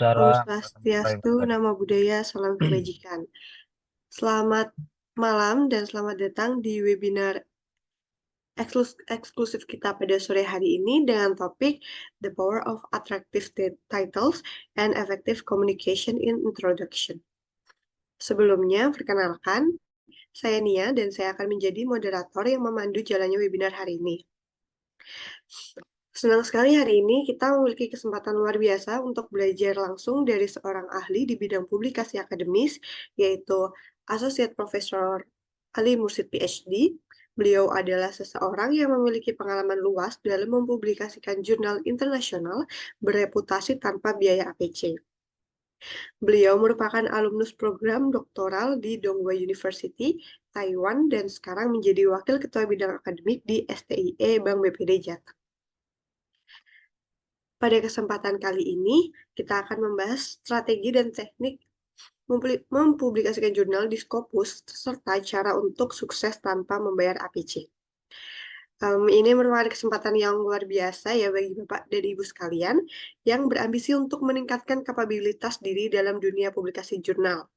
Om Waalaikumsalam. Swastiastu, Namo Buddhaya, salam kebajikan. Selamat malam dan selamat datang di webinar eksklusif kita pada sore hari ini dengan topik The Power of Attractive Titles and Effective Communication in Introduction. Sebelumnya, perkenalkan, saya Nia dan saya akan menjadi moderator yang memandu jalannya webinar hari ini. Senang sekali hari ini kita memiliki kesempatan luar biasa untuk belajar langsung dari seorang ahli di bidang publikasi akademis, yaitu Associate Professor Ali Mursyid PhD. Beliau adalah seseorang yang memiliki pengalaman luas dalam mempublikasikan jurnal internasional bereputasi tanpa biaya APC. Beliau merupakan alumnus program doktoral di Donghua University, Taiwan, dan sekarang menjadi wakil ketua bidang akademik di STIE Bank BPD Jateng. Pada kesempatan kali ini, kita akan membahas strategi dan teknik mempublikasikan jurnal di Scopus, serta cara untuk sukses tanpa membayar APC. Ini merupakan kesempatan yang luar biasa ya bagi Bapak dan Ibu sekalian yang berambisi untuk meningkatkan kapabilitas diri dalam dunia publikasi jurnal.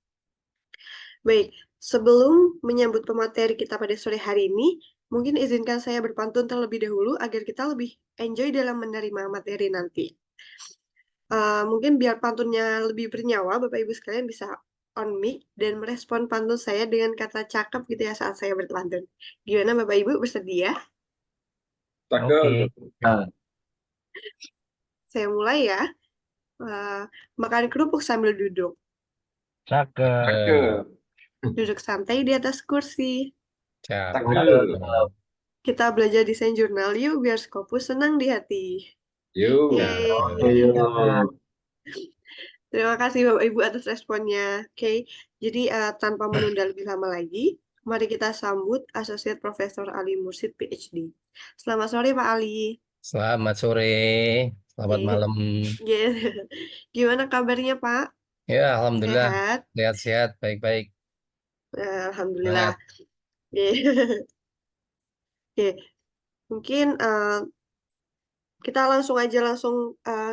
Baik, sebelum menyambut pemateri kita pada sore hari ini, mungkin izinkan saya berpantun terlebih dahulu agar kita lebih enjoy dalam menerima materi nanti. Mungkin biar pantunnya lebih bernyawa, Bapak Ibu sekalian bisa on mic dan merespon pantun saya dengan kata cakep gitu ya saat saya berpantun. Gimana Bapak Ibu, bersedia? Oke. Saya mulai ya. Makan kerupuk sambil duduk. Cakep. Duduk santai di atas kursi. Cakep. Kita belajar desain jurnal yuk biar Scopus senang di hati. Yuk. Yeay. Terima kasih Bapak Ibu atas responnya. Oke, jadi tanpa menunda lebih lama lagi, mari kita sambut Associate Professor Ali Mursyid PhD. Selamat sore Pak Ali. Selamat sore. Selamat malam. Gimana kabarnya Pak? Ya, alhamdulillah. Sehat? Sehat-sehat, baik-baik. Alhamdulillah. Oke, mungkin kita langsung aja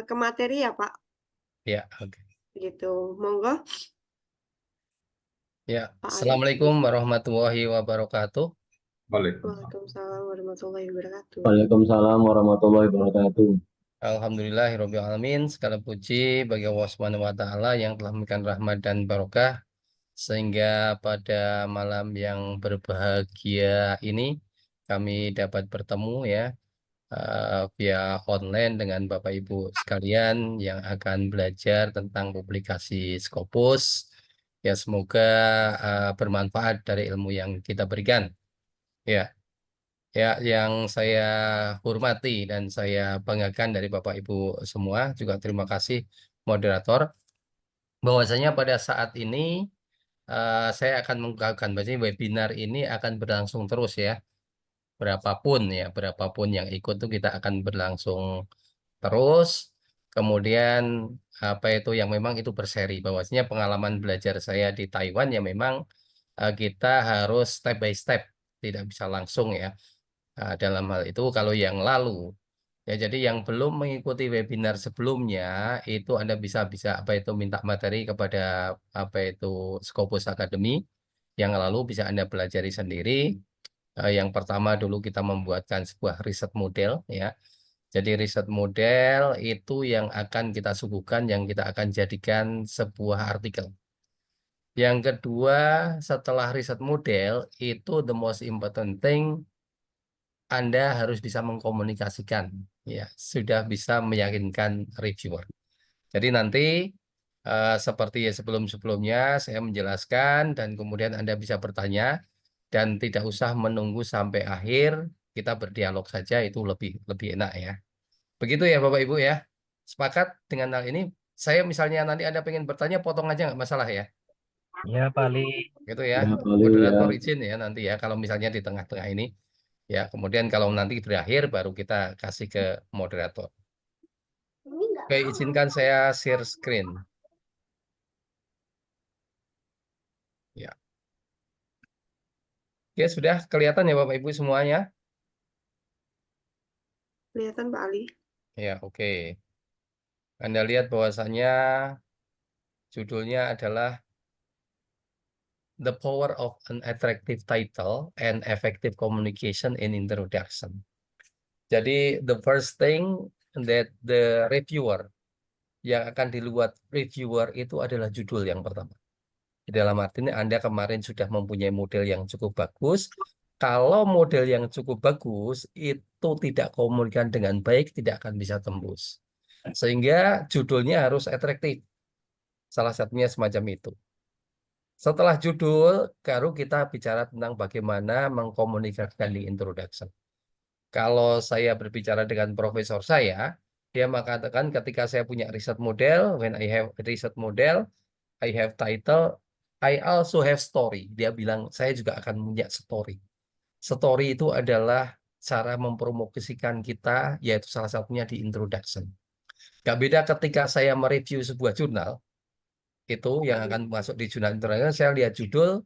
ke materi ya Pak. Ya, oke. Gitu, monggo. Ya, Pak Ali. Assalamualaikum warahmatullahi wabarakatuh. Waalaikumsalam warahmatullahi wabarakatuh. Waalaikumsalam warahmatullahi wabarakatuh. Alhamdulillahirabbil alamin. Segala puji bagi Allah Subhanahu wa taala yang telah memberikan rahmat dan barokah sehingga pada malam yang berbahagia ini kami dapat bertemu ya via online dengan Bapak Ibu sekalian yang akan belajar tentang publikasi Scopus. Ya, semoga bermanfaat dari ilmu yang kita berikan. Ya, ya, yang saya hormati dan saya banggakan dari Bapak Ibu semua, juga terima kasih moderator. Bahwasanya pada saat ini saya akan mengungkapkan bahwa webinar ini akan berlangsung terus ya. Berapapun yang ikut tuh kita akan berlangsung terus. Kemudian apa itu yang memang itu berseri, bahwasanya pengalaman belajar saya di Taiwan ya memang kita harus step by step, tidak bisa langsung ya. Dalam hal itu kalau yang lalu ya, jadi yang belum mengikuti webinar sebelumnya itu Anda bisa apa itu minta materi kepada apa itu Scopus Academy yang lalu bisa Anda pelajari sendiri. Yang pertama dulu kita membuatkan sebuah riset model ya. Jadi riset model itu yang akan kita suguhkan, yang kita akan jadikan sebuah artikel. Yang kedua, setelah riset model itu the most important thing, Anda harus bisa mengkomunikasikan ya, sudah bisa meyakinkan reviewer. Jadi nanti seperti sebelum-sebelumnya saya menjelaskan dan kemudian Anda bisa bertanya dan tidak usah menunggu sampai akhir, kita berdialog saja itu lebih lebih enak ya. Begitu ya Bapak Ibu ya. Sepakat dengan hal ini? Saya misalnya nanti Anda pengen bertanya, potong aja nggak masalah ya. Ya, Pak Ali. Gitu ya. Ya, Pak Ali, Moderator ya. izin ya nanti ya kalau misalnya di tengah-tengah ini. Ya, kemudian kalau nanti di akhir baru kita kasih ke moderator. Oke, izinkan saya share screen. Ya. Ya, sudah kelihatan ya Bapak Ibu semuanya? Kelihatan Pak Ali. Ya, oke. Anda lihat bahwasannya Judulnya adalah The Power of an Attractive Title and Effective Communication in Introduction. Jadi the first thing that the reviewer yang akan dibuat reviewer itu adalah judul yang pertama. Dalam arti ini Anda kemarin sudah mempunyai model yang cukup bagus. Kalau model yang cukup bagus itu tidak komunikasi dengan baik, tidak akan bisa tembus. Sehingga judulnya harus atraktif. Salah satunya semacam itu. Setelah judul, baru kita bicara tentang bagaimana mengkomunikasikan di introduction. Kalau saya berbicara dengan profesor saya, dia mengatakan ketika saya punya riset model, when I have riset model, I have title, I also have story. Dia bilang, saya juga akan punya story. Story itu adalah cara mempromosikan kita, yaitu salah satunya di introduction. Gak beda ketika saya mereview sebuah jurnal, itu yang akan masuk di jurnal introduction, saya lihat judul,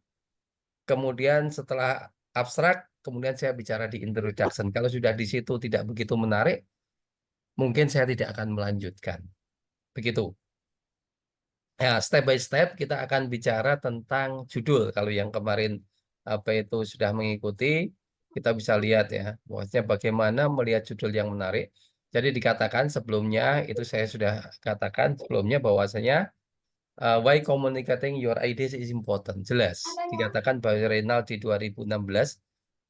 kemudian setelah abstrak, kemudian saya bicara di introduction. Kalau sudah di situ tidak begitu menarik, mungkin saya tidak akan melanjutkan. Begitu. Ya, step by step kita akan bicara tentang judul. Kalau yang kemarin apa itu sudah mengikuti, kita bisa lihat ya, bahwasanya bagaimana melihat judul yang menarik. Jadi dikatakan sebelumnya, itu saya sudah katakan sebelumnya bahwasanya why communicating your ideas is important. Jelas. Dikatakan bahwa Reynald di 2016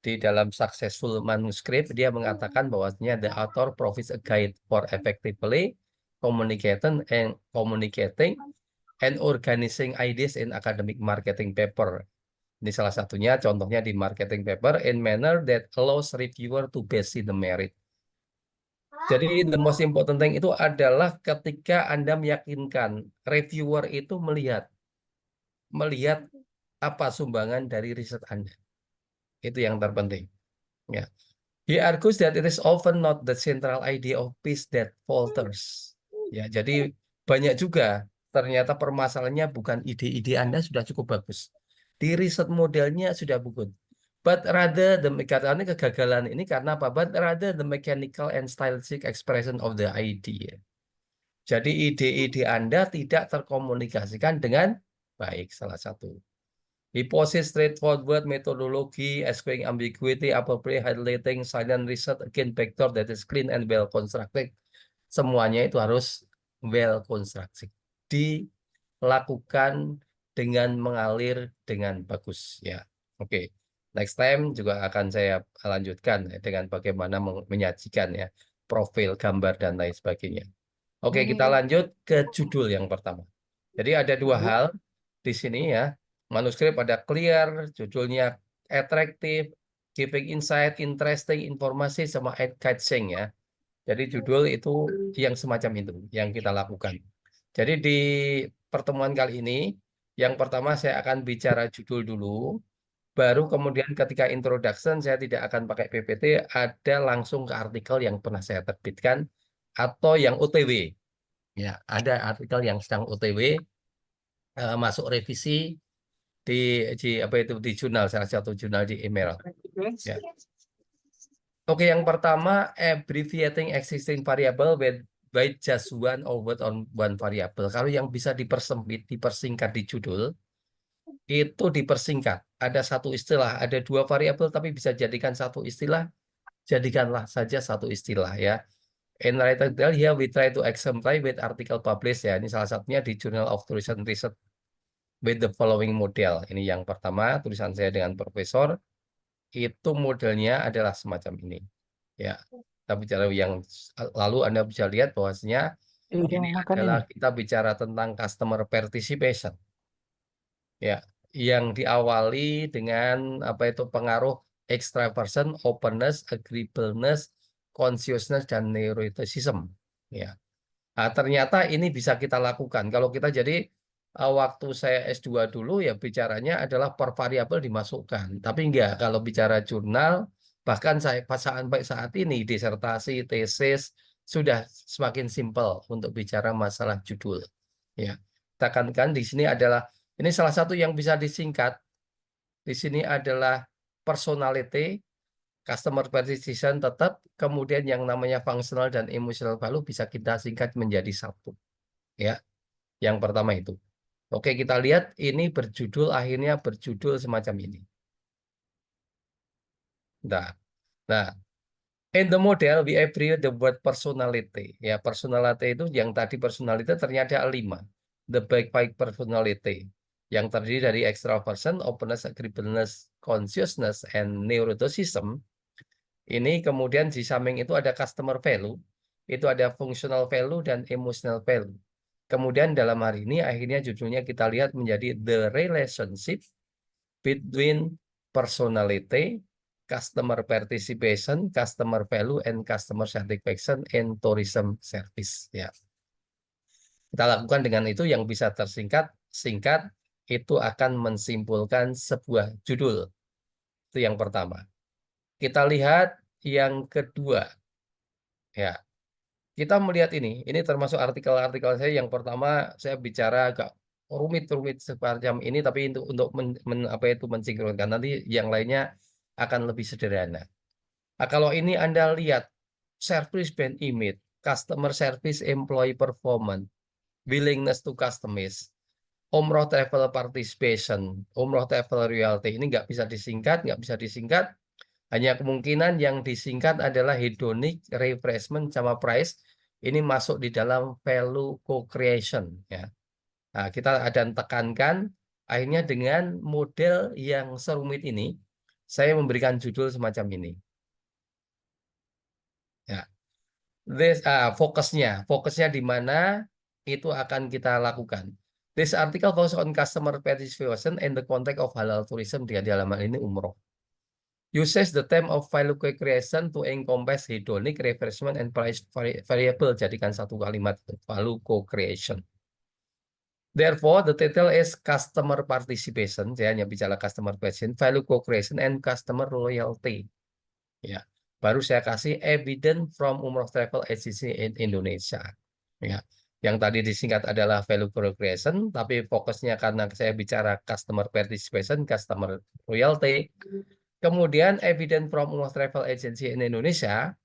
di dalam Successful Manuscript, dia mengatakan bahwasanya the author provides a guide for effectively communicating and organizing ideas in academic marketing paper. Ini salah satunya, contohnya di marketing paper, in manner that allows reviewer to best see the merit. Jadi the most important thing itu adalah ketika Anda meyakinkan reviewer itu melihat apa sumbangan dari riset Anda. Itu yang terpenting. Ya. He argues that it is often not the central idea of piece that falters. Ya, jadi banyak juga ternyata permasalahannya bukan ide-ide Anda sudah cukup bagus. Di riset modelnya sudah bagus. But rather karena kegagalan ini karena apa? But rather the mechanical and stylistic expression of the idea. Jadi ide-ide Anda tidak terkomunikasikan dengan baik, salah satu. He possesses straightforward methodology, eschewing ambiguity, appropriate highlighting, silent research, again vector that is clean and well constructed. Semuanya itu harus well constructed. Dilakukan dengan mengalir dengan bagus. Ya, oke. Next time juga akan saya lanjutkan dengan bagaimana menyajikan ya profil, gambar dan lain sebagainya. Oke, kita lanjut ke judul yang pertama. Jadi ada dua hal di sini ya. Manuskrip ada clear, judulnya attractive, giving insight, interesting, informasi, sama catching ya. Jadi judul itu yang semacam itu yang kita lakukan. Jadi di pertemuan kali ini, yang pertama saya akan bicara judul dulu, baru kemudian ketika introduction saya tidak akan pakai PPT, ada langsung ke artikel yang pernah saya terbitkan atau yang OTW. Ya, ada artikel yang sedang OTW masuk revisi di apa itu di jurnal, salah satu jurnal di email. Ya. Oke, yang pertama abbreviating existing variable by just one or word on one variable. Kalau yang bisa dipersingkat di judul itu dipersingkat. Ada satu istilah, ada dua variabel tapi bisa jadikan satu istilah, jadikanlah saja satu istilah ya. In writer here we try to exemplify with article published ya. Ini salah satunya di Journal of Tourism Research with the following model. Ini yang pertama, tulisan saya dengan profesor. Itu modelnya adalah semacam ini. Ya. Tapi cara yang lalu Anda bisa lihat bahwasanya ini adalah kita bicara tentang customer participation. Ya, yang diawali dengan apa itu pengaruh extraversion, openness, agreeableness, consciousness dan neuroticism. Ya. Nah, ternyata ini bisa kita lakukan. Kalau kita jadi waktu saya S2 dulu ya bicaranya adalah per variabel dimasukkan. Tapi enggak, kalau bicara jurnal, bahkan saya sampai saat ini disertasi, tesis sudah semakin simpel untuk bicara masalah judul. Ya. Tekankan di sini adalah ini salah satu yang bisa disingkat. Di sini adalah personality, customer participation tetap, kemudian yang namanya functional dan emotional value bisa kita singkat menjadi satu. Ya, yang pertama itu. Oke, kita lihat ini akhirnya berjudul semacam ini. Nah, in the model we abbreviate the word personality. Ya, personality itu yang tadi personality ternyata 5. The baik personality yang terdiri dari extraversion, openness, agreeableness, consciousness, and neuroticism. Ini kemudian di samping itu ada customer value, itu ada functional value dan emotional value. Kemudian dalam hari ini akhirnya judulnya kita lihat menjadi the relationship between personality, customer participation, customer value, and customer satisfaction in tourism service. Ya, kita lakukan dengan itu yang bisa singkat itu akan mensimpulkan sebuah judul. Itu yang pertama. Kita lihat yang kedua. Ya, kita melihat ini termasuk artikel-artikel saya. Yang pertama saya bicara agak rumit-rumit semacam ini, tapi untuk mensinkronkan, nanti yang lainnya akan lebih sederhana. Nah, kalau ini Anda lihat service brand image, customer service employee performance, willingness to customize, umroh travel participation, umroh travel royalty, ini nggak bisa disingkat. Hanya kemungkinan yang disingkat adalah hedonic, refreshment, sama price. Ini masuk di dalam value co-creation. Ya. Nah, kita ada tekankan, akhirnya dengan model yang serumit ini, saya memberikan judul semacam ini. Ya. Fokusnya di mana itu akan kita lakukan. This article focuses on customer participation in the context of halal tourism, di dalam hal ini umroh. Uses the term of value co-creation to encompass hedonic, refreshment, and price variable. Jadikan satu kalimat, value co-creation. Therefore, the title is customer participation. Saya hanya bicara customer participation, value co-creation, and customer loyalty. Ya, baru saya kasih evidence from Umroh Travel Agency in Indonesia. Ya, yang tadi disingkat adalah value co-creation, tapi fokusnya karena saya bicara customer participation, customer loyalty. Kemudian evidence from Umroh Travel Agency in Indonesia,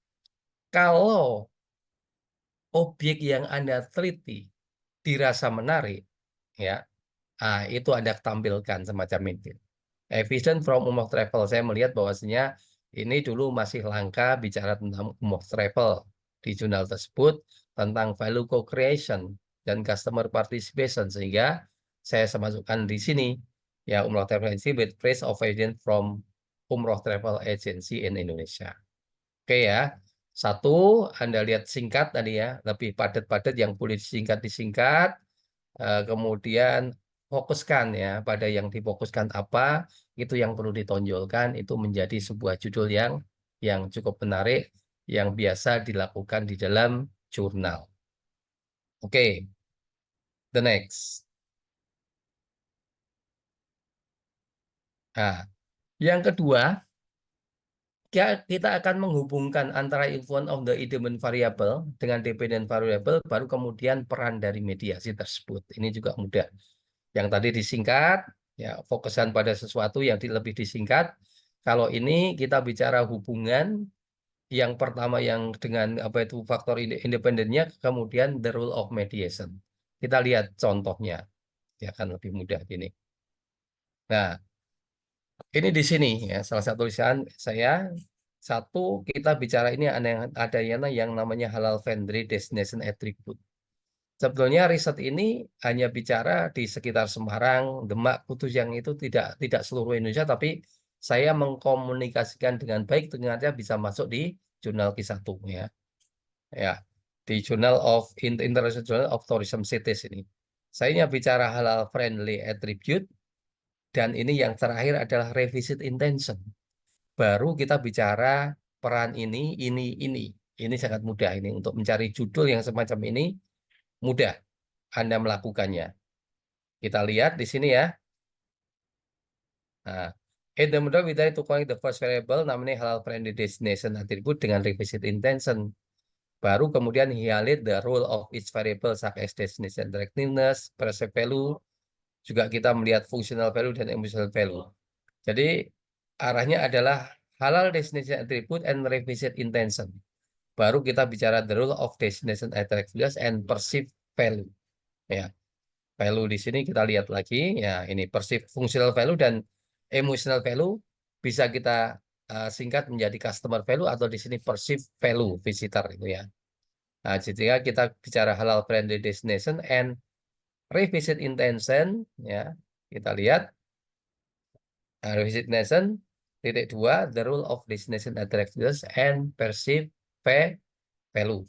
kalau objek yang Anda teliti dirasa menarik, ya, itu Anda tampilkan semacam itu. Evidence from Umroh Travel, saya melihat bahwasanya ini dulu masih langka bicara tentang Umroh Travel di jurnal tersebut, tentang value co-creation dan customer participation, sehingga saya masukkan di sini, ya, Umroh Travel Agency with praise of evidence from Umroh Travel Agency in Indonesia. Oke ya, satu, Anda lihat singkat tadi ya, lebih padat-padat, yang boleh disingkat. Kemudian fokuskan ya pada yang difokuskan apa, itu yang perlu ditonjolkan, itu menjadi sebuah judul yang cukup menarik, yang biasa dilakukan di dalam jurnal. Oke, the next. Nah, yang kedua, kita akan menghubungkan antara influence of the independent variable dengan dependent variable, baru kemudian peran dari mediasi tersebut. Ini juga mudah. Yang tadi disingkat, ya, fokusan pada sesuatu yang lebih disingkat. Kalau ini kita bicara hubungan, yang pertama yang dengan faktor independennya, kemudian the role of mediation. Kita lihat contohnya, ya, akan lebih mudah gini. Nah, ini di sini ya, salah satu tulisan saya. Satu, kita bicara ini ada yang namanya halal friendly destination attribute. Sebetulnya riset ini hanya bicara di sekitar Semarang, Demak, Kudus, yang itu tidak seluruh Indonesia, tapi saya mengkomunikasikan dengan baik, ternyata bisa masuk di jurnal Q1 ya. Ya, di Journal of International Journal of Tourism Cities ini. Saya hanya bicara halal friendly attribute, dan ini yang terakhir adalah revisit intention. Baru kita bicara peran ini. Ini sangat mudah ini untuk mencari judul yang semacam ini, mudah Anda melakukannya. Kita lihat di sini ya. Nah, in the model we try to connect the first variable, namanya halal friendly destination attribute, dengan revisit intention. Baru kemudian highlight the role of each variable such as destination attractiveness, perceived value. Juga kita melihat functional value dan emotional value. Jadi arahnya adalah halal destination attribute and revisit intention. Baru kita bicara the role of destination attractiveness and perceived value. Ya. Value di sini kita lihat lagi, ya ini perceived functional value dan emotional value bisa kita singkat menjadi customer value atau di sini perceived value visitor itu ya. Nah, jika kita bicara halal friendly destination and revisit intention, ya kita lihat revisit intention titik 2 the rule of destination attractors and perceived value.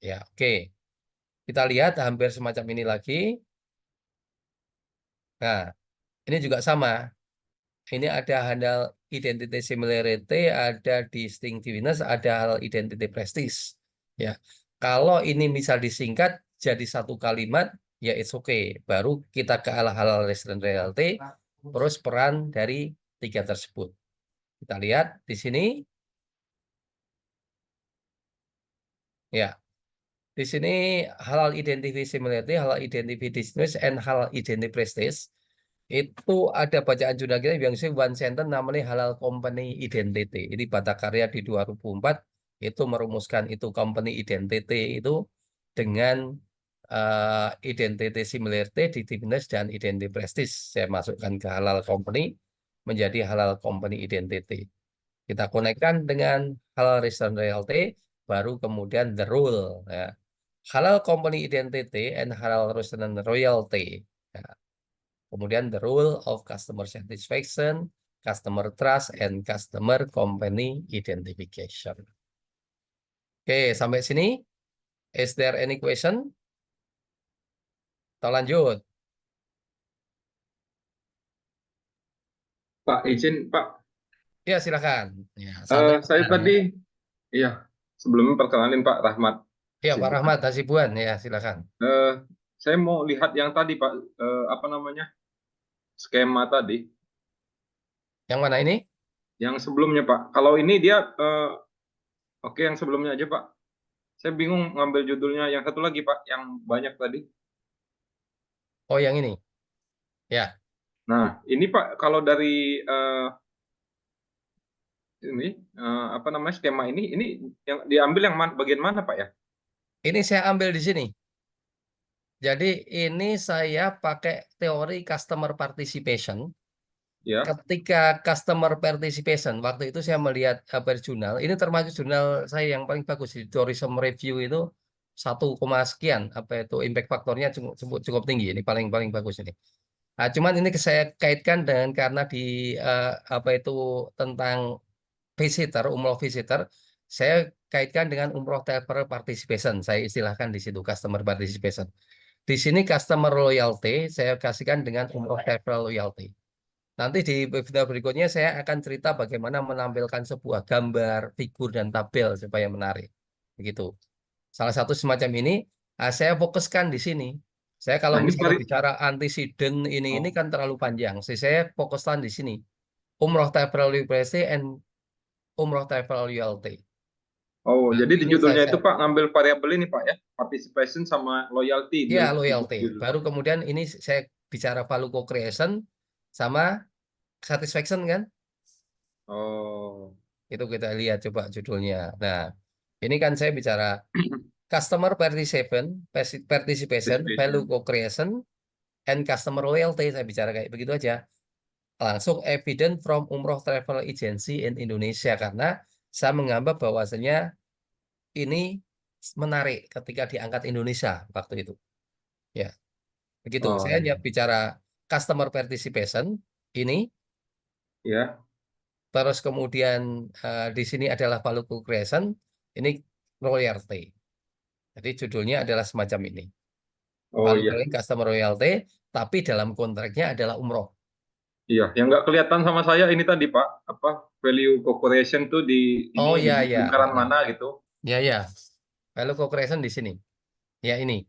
Ya, oke. Kita lihat hampir semacam ini lagi. Nah, ini juga sama. Ini ada handle identity similarity, ada distinctiveness, ada hal identity prestige. Ya, kalau ini misal disingkat jadi satu kalimat, ya it's okay. Baru kita ke arah halal resident reality, terus peran dari tiga tersebut. Kita lihat di sini, ya. Di sini halal identity similarity, halal identity distinction, and halal identity prestige. Itu ada bacaan jurnal kita yang sih one sentence namanya halal company identity. Ini Bata Karya di 2004 itu merumuskan itu company identity itu dengan identity similarity, distinctiveness dan identity prestige. Saya masukkan ke halal company menjadi halal company identity. Kita konekkan dengan halal resident reality, baru kemudian the rule. Ya. Halal company identity and halal resident royalty. Ya. Kemudian the rule of customer satisfaction, customer trust, and customer company identification. Oke, sampai sini. Is there any question? Kita lanjut. Pak, izin Pak. Ya, silakan. Ya, santai Saya ya. tadi, iya, sebelumnya perkenalin Pak Rahmat. Ya, Pak Hasibuan. Rahmat Hasibuan. Ya, silakan. Saya mau lihat yang tadi Pak, apa namanya, skema tadi. Yang mana ini? Yang sebelumnya Pak. Kalau ini dia, oke yang sebelumnya aja Pak. Saya bingung ngambil judulnya. Yang satu lagi Pak, yang banyak tadi. Oh, yang ini. Ya. Nah, ini Pak, kalau dari ini, apa namanya, skema ini yang diambil yang bagian mana Pak ya? Ini saya ambil di sini. Jadi ini saya pakai teori customer participation. Ya. Ketika customer participation, waktu itu saya melihat jurnal, ini termasuk jurnal saya yang paling bagus di Tourism Review itu 1, sekian, apa itu impact faktornya cukup tinggi, ini paling bagus ini. Nah, cuman ini saya kaitkan dengan karena di apa itu tentang visitor, umroh visitor, saya kaitkan dengan umroh traveler participation, saya istilahkan di situ customer participation. Di sini customer loyalty saya kasihkan dengan umroh traveler loyalty. Nanti di webinar berikutnya saya akan cerita bagaimana menampilkan sebuah gambar, figur, dan tabel supaya menarik. Begitu. Salah satu semacam ini, saya fokuskan di sini. Saya kalau Nah, ini misalnya bicara antecedent ini kan terlalu panjang. Saya fokuskan di sini. Umroh travel loyalty and umroh travel loyalty. Oh, Baru jadi di ini judulnya saya, itu Pak ngambil variabel ini Pak ya, participation sama loyalty ya di loyalty. judul. Baru kemudian ini saya bicara value co-creation sama satisfaction kan. Oh, Itu kita lihat coba judulnya. Nah, ini kan saya bicara customer participation, value participation. co-creation, and customer loyalty. Saya bicara kayak begitu aja. Langsung evident from Umroh Travel Agency in Indonesia. Karena saya menganggap bahwasanya ini menarik ketika diangkat Indonesia waktu itu. Ya, begitu. Oh, Saya hanya bicara customer participation ini. ya. Terus kemudian di sini adalah value co-creation, ini royalty. Jadi judulnya adalah semacam ini. Oh Value iya, customer royalty, tapi dalam kontraknya adalah umroh. iya. Yang nggak kelihatan sama saya ini tadi Pak, apa value corporation tuh di Oh ini di ya ya, lingkaran mana gitu? ya ya. Value co-creation di sini. Ya ini.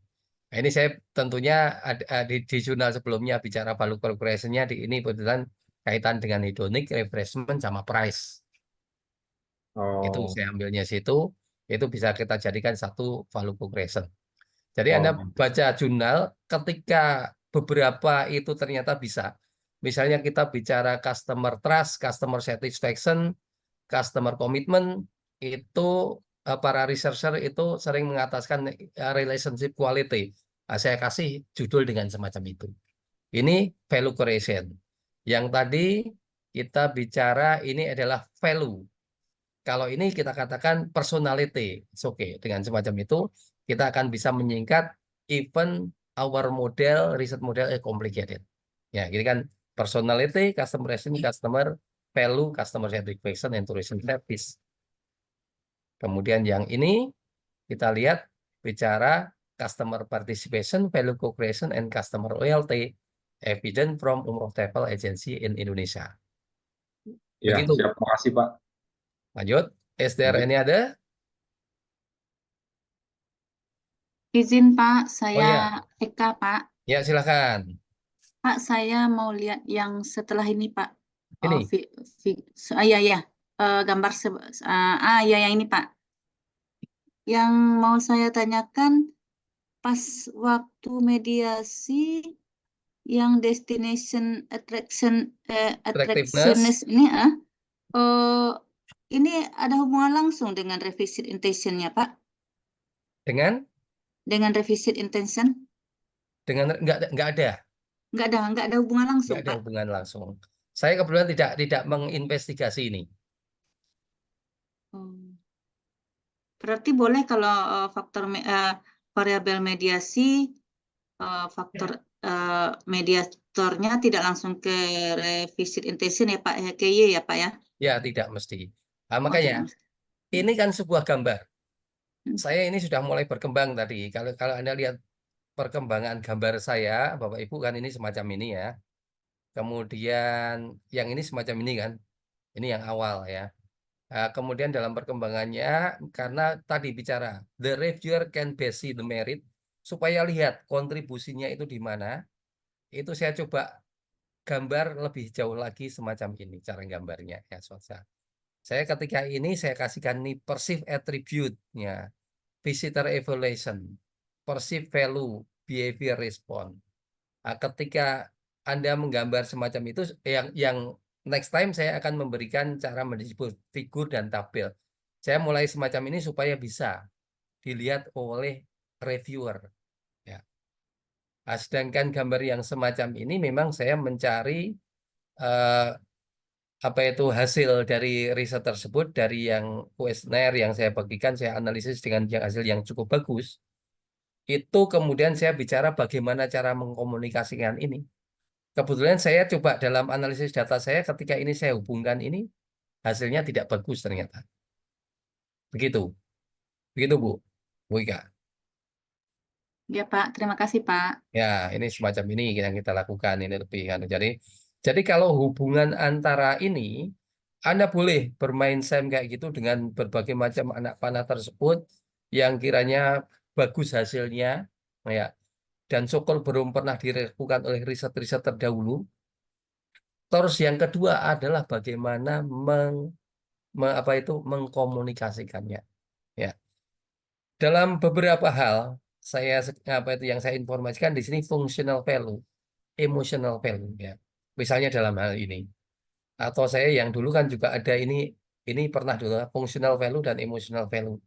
Nah, ini saya tentunya di jurnal sebelumnya bicara value co-creation-nya di ini kebetulan kaitan dengan hedonic, refreshment, sama price. Itu Oh, saya ambilnya situ. Itu bisa kita jadikan satu value co-creation. Jadi Anda oh, baca jurnal ketika beberapa itu ternyata bisa. Misalnya kita bicara customer trust, customer satisfaction, customer commitment, itu para researcher itu sering mengataskan relationship quality. Saya kasih judul dengan semacam itu. Ini value creation. Yang tadi kita bicara ini adalah value. Kalau ini kita katakan personality, it's okay. Dengan semacam itu kita akan bisa menyingkat even our model, riset model complicated. Ya, ini kan personality, customer relation, customer value, customer satisfaction, and tourism service. Kemudian yang ini kita lihat bicara customer participation, value co-creation, and customer loyalty, evident from umroh travel agency in Indonesia. Ya, Begitu. siap. Makasih, Pak. Lanjut. Is there any other? Izin Pak, Oh saya ya, Eka Pak. ya silakan. Pak, saya mau lihat yang setelah ini Pak. Ini. Ya. Gambar ya yang ini Pak. Yang mau saya tanyakan pas waktu mediasi yang destination attractionist ini ada hubungan langsung dengan revisit intentionnya Pak? Dengan Revisit intention? nggak ada. Nggak ada hubungan langsung, Nggak ada Pak. hubungan langsung. Saya kebetulan tidak menginvestigasi ini. Berarti boleh kalau variabel mediasi, faktor mediatornya tidak langsung ke revisit intention ya Pak, KY ya Pak ya? Ya, tidak mesti. Nah, makanya ini kan sebuah gambar. Saya ini sudah mulai berkembang tadi. Kalau Anda lihat perkembangan gambar saya, Bapak Ibu kan ini semacam ini ya. Kemudian yang ini semacam ini kan. Ini yang awal ya. Kemudian dalam perkembangannya, karena tadi bicara the reviewer can best see the merit, supaya lihat kontribusinya itu di mana, itu saya coba gambar lebih jauh lagi semacam ini cara gambarnya ya Swasta. Saya ketika ini saya kasihkan nih perceived attribute-nya, visitor evaluation, perceived value, behavior response. Ketika Anda menggambar semacam itu, yang next time saya akan memberikan cara mendisebut figur dan tabel. Saya mulai semacam ini supaya bisa dilihat oleh reviewer. Ya. Sedangkan gambar yang semacam ini memang saya mencari apa itu hasil dari riset tersebut, dari yang kuesioner yang saya bagikan, saya analisis dengan hasil yang cukup bagus. Itu kemudian saya bicara bagaimana cara mengkomunikasikan ini. Kebetulan saya coba dalam analisis data saya ketika ini saya hubungkan ini, hasilnya tidak bagus ternyata. Begitu. Begitu Bu Ika. Ya Pak, terima kasih Pak. Ya, ini semacam ini yang kita lakukan ini lebih kan. Jadi kalau hubungan antara ini, Anda boleh bermain SEM kayak gitu dengan berbagai macam anak panah tersebut yang kiranya bagus hasilnya, ya. Dan sokol belum pernah dilakukan oleh riset-riset terdahulu. Terus yang kedua adalah bagaimana mengkomunikasikannya. Ya. Dalam beberapa hal yang saya informasikan di sini functional value, emotional value ya. Misalnya dalam hal ini. Atau saya yang dulu kan juga ada ini pernah dulu functional value dan emotional value.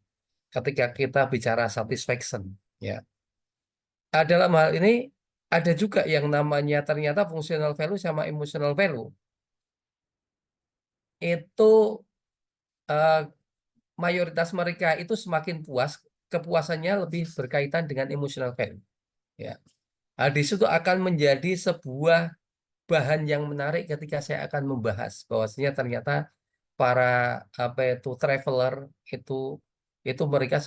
Ketika kita bicara satisfaction ya. Dalam hal ini ada juga yang namanya ternyata functional value sama emotional value. Itu mayoritas mereka itu semakin puas, kepuasannya lebih berkaitan dengan emotional value. Ya. Di situ akan menjadi sebuah bahan yang menarik ketika saya akan membahas bahwasanya ternyata para traveler itu mereka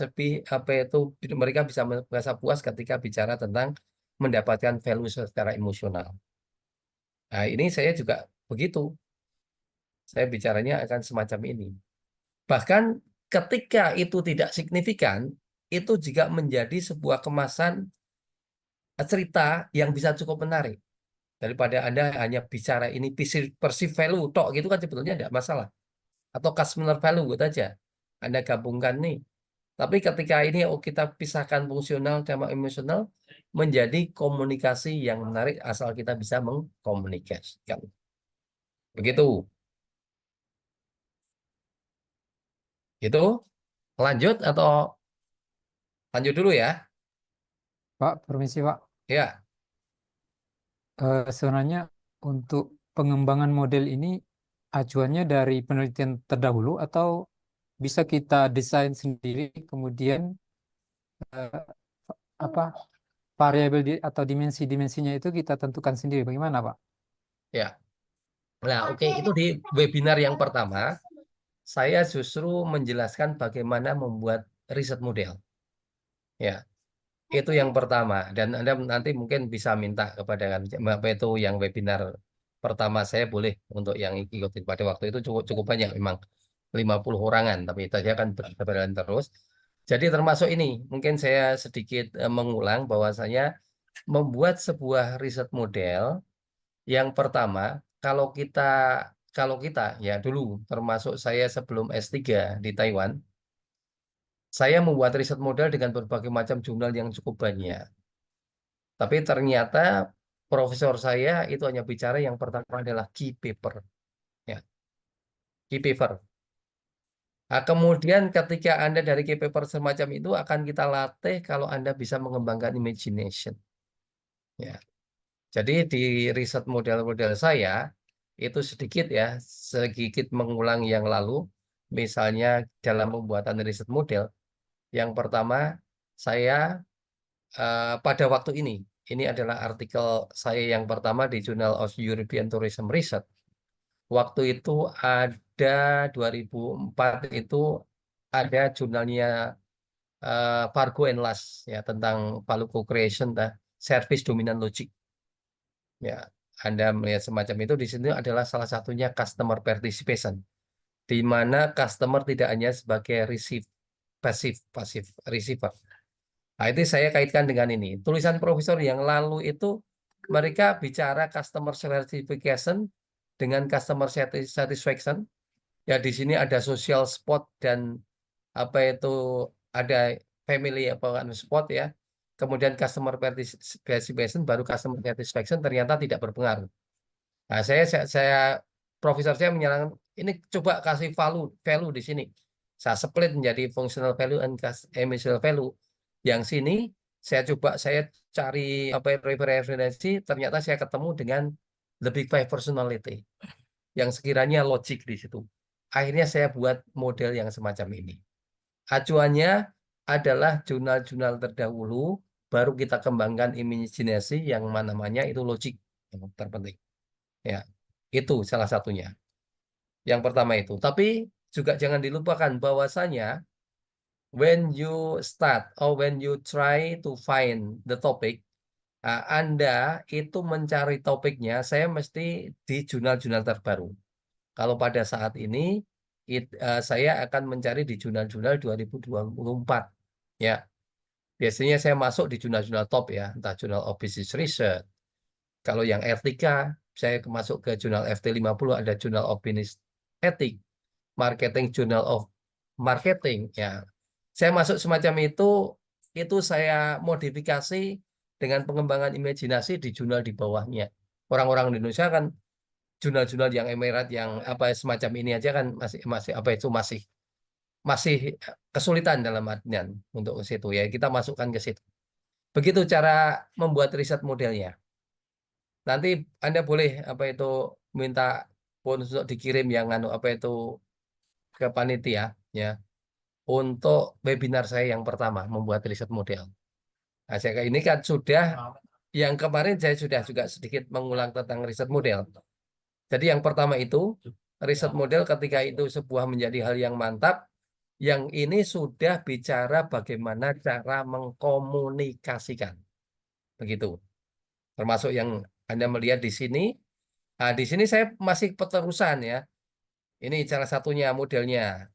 mereka bisa merasa puas ketika bicara tentang mendapatkan value secara emosional. Nah, ini saya juga begitu. Saya bicaranya akan semacam ini. Bahkan ketika itu tidak signifikan, itu juga menjadi sebuah kemasan cerita yang bisa cukup menarik. Daripada Anda hanya bicara ini perceived value, tok gitu kan sebetulnya tidak masalah. Atau customer value gitu aja. Anda gabungkan nih. Tapi ketika ini kita pisahkan fungsional sama emosional, menjadi komunikasi yang menarik asal kita bisa mengkomunikasikan. Begitu. Itu lanjut atau lanjut dulu ya? Pak, permisi Pak. Ya, Sebenarnya untuk pengembangan model ini acuannya dari penelitian terdahulu atau bisa kita desain sendiri kemudian eh, apa variabel atau dimensi-dimensinya itu kita tentukan sendiri. Bagaimana Pak? ya. Nah, oke, itu di webinar yang pertama saya justru menjelaskan bagaimana membuat riset model. Ya, itu yang pertama. Dan Anda nanti mungkin bisa minta kepada apa itu yang webinar pertama saya boleh untuk yang ikutin pada waktu itu cukup banyak memang 50 orangan, tapi tadi akan berjalan terus. Jadi termasuk ini, mungkin saya sedikit mengulang bahwasanya membuat sebuah riset model yang pertama, kalau kita ya dulu termasuk saya sebelum S3 di Taiwan, saya membuat riset model dengan berbagai macam jurnal yang cukup banyak. Tapi ternyata profesor saya itu hanya bicara yang pertama adalah key paper. Ya, key paper. Nah, kemudian ketika Anda dari key paper semacam itu akan kita latih kalau Anda bisa mengembangkan imagination. Ya. Jadi di riset model-model saya itu sedikit mengulang yang lalu. Misalnya dalam pembuatan riset model, yang pertama saya pada waktu ini adalah artikel saya yang pertama di Journal of European Tourism Research. Waktu itu ada 2004 itu ada jurnalnya Fargo and Lass ya tentang value co-creation service dominant logic. Ya, Anda melihat semacam itu di sini adalah salah satunya customer participation, di mana customer tidak hanya sebagai pasif receiver. Nah, itu saya kaitkan dengan ini. Tulisan profesor yang lalu itu mereka bicara customer certification dengan customer satisfaction. Ya di sini ada social spot dan apa itu ada family spot ya. Kemudian customer participation baru customer satisfaction ternyata tidak berpengaruh. Nah, profesor saya menyarankan ini coba kasih value di sini. Saya split menjadi functional value and emotional value. Yang sini saya cari referensi, ternyata saya ketemu dengan lebih baik personality yang sekiranya logik di situ. Akhirnya saya buat model yang semacam ini. Acuannya adalah jurnal-jurnal terdahulu, baru kita kembangkan imajinasi yang namanya itu logik yang terpenting. Ya, itu salah satunya. Yang pertama itu. Tapi juga jangan dilupakan bahwasanya when you start or when you try to find the topic, Anda itu mencari topiknya, saya mesti di jurnal-jurnal terbaru. Kalau pada saat ini, saya akan mencari di jurnal-jurnal 2024. Ya, biasanya saya masuk di jurnal-jurnal top ya, entah Journal of Business Research. Kalau yang R3, saya masuk ke jurnal FT50, ada Journal of Business Ethics, Marketing Journal of Marketing. Ya, saya masuk semacam itu saya modifikasi dengan pengembangan imajinasi di jurnal di bawahnya. Orang-orang di Indonesia kan jurnal-jurnal yang Emirat yang apa semacam ini aja kan masih kesulitan dalam artian untuk ke situ ya. Kita masukkan ke situ. Begitu cara membuat riset modelnya. Nanti Anda boleh minta untuk dikirim yang ke panitia ya untuk webinar saya yang pertama membuat riset model. Nah, ini kan sudah yang kemarin saya sudah juga sedikit mengulang tentang riset model. Jadi yang pertama itu riset model ketika itu sebuah menjadi hal yang mantap. Yang ini sudah bicara bagaimana cara mengkomunikasikan. Begitu. Termasuk yang Anda melihat di sini. Nah, di sini saya masih peterusan ya. Ini salah satunya modelnya.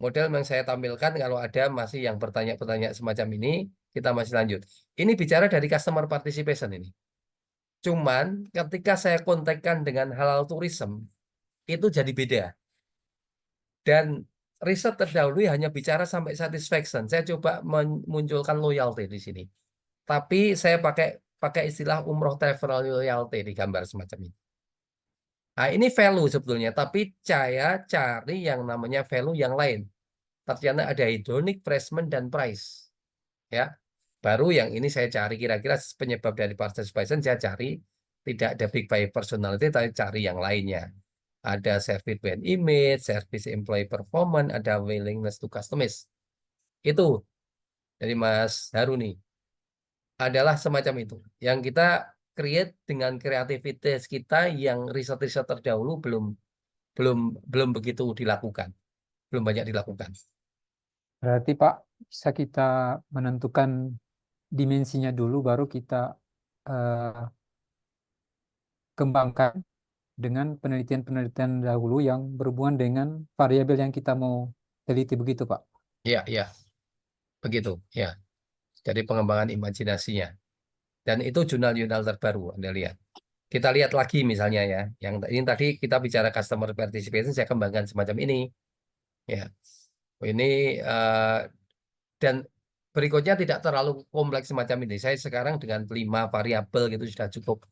Model yang saya tampilkan kalau ada masih yang bertanya-pertanya semacam ini, kita masih lanjut. Ini bicara dari customer participation ini. Cuman ketika saya kontekkan dengan halal tourism, itu jadi beda. Dan riset terdahulu hanya bicara sampai satisfaction. Saya coba memunculkan loyalty di sini. Tapi saya pakai istilah umroh travel loyalty di gambar semacam ini. Nah, ini value sebetulnya, tapi saya cari yang namanya value yang lain. Ternyata ada hedonic, placement, dan price. Ya. Baru yang ini saya cari kira-kira penyebab dari participation, saya cari tidak ada big five personality, tapi cari yang lainnya. Ada service brand image, service employee performance, ada willingness to customize. Itu dari Mas Haru nih. Adalah semacam itu. Yang kita create dengan kreativitas kita yang riset-riset terdahulu belum begitu dilakukan. Belum banyak dilakukan. Berarti Pak, bisa kita menentukan dimensinya dulu, baru kita eh, kembangkan dengan penelitian-penelitian dahulu yang berhubungan dengan variabel yang kita mau teliti, begitu Pak? Iya, iya. Begitu, ya. Jadi pengembangan imajinasinya. Dan itu jurnal-jurnal terbaru, Anda lihat. Kita lihat lagi misalnya ya, yang ini tadi kita bicara customer participation, saya kembangkan semacam ini. Ya, ini dan berikutnya tidak terlalu kompleks semacam ini. Saya sekarang dengan 5 variabel gitu sudah cukup.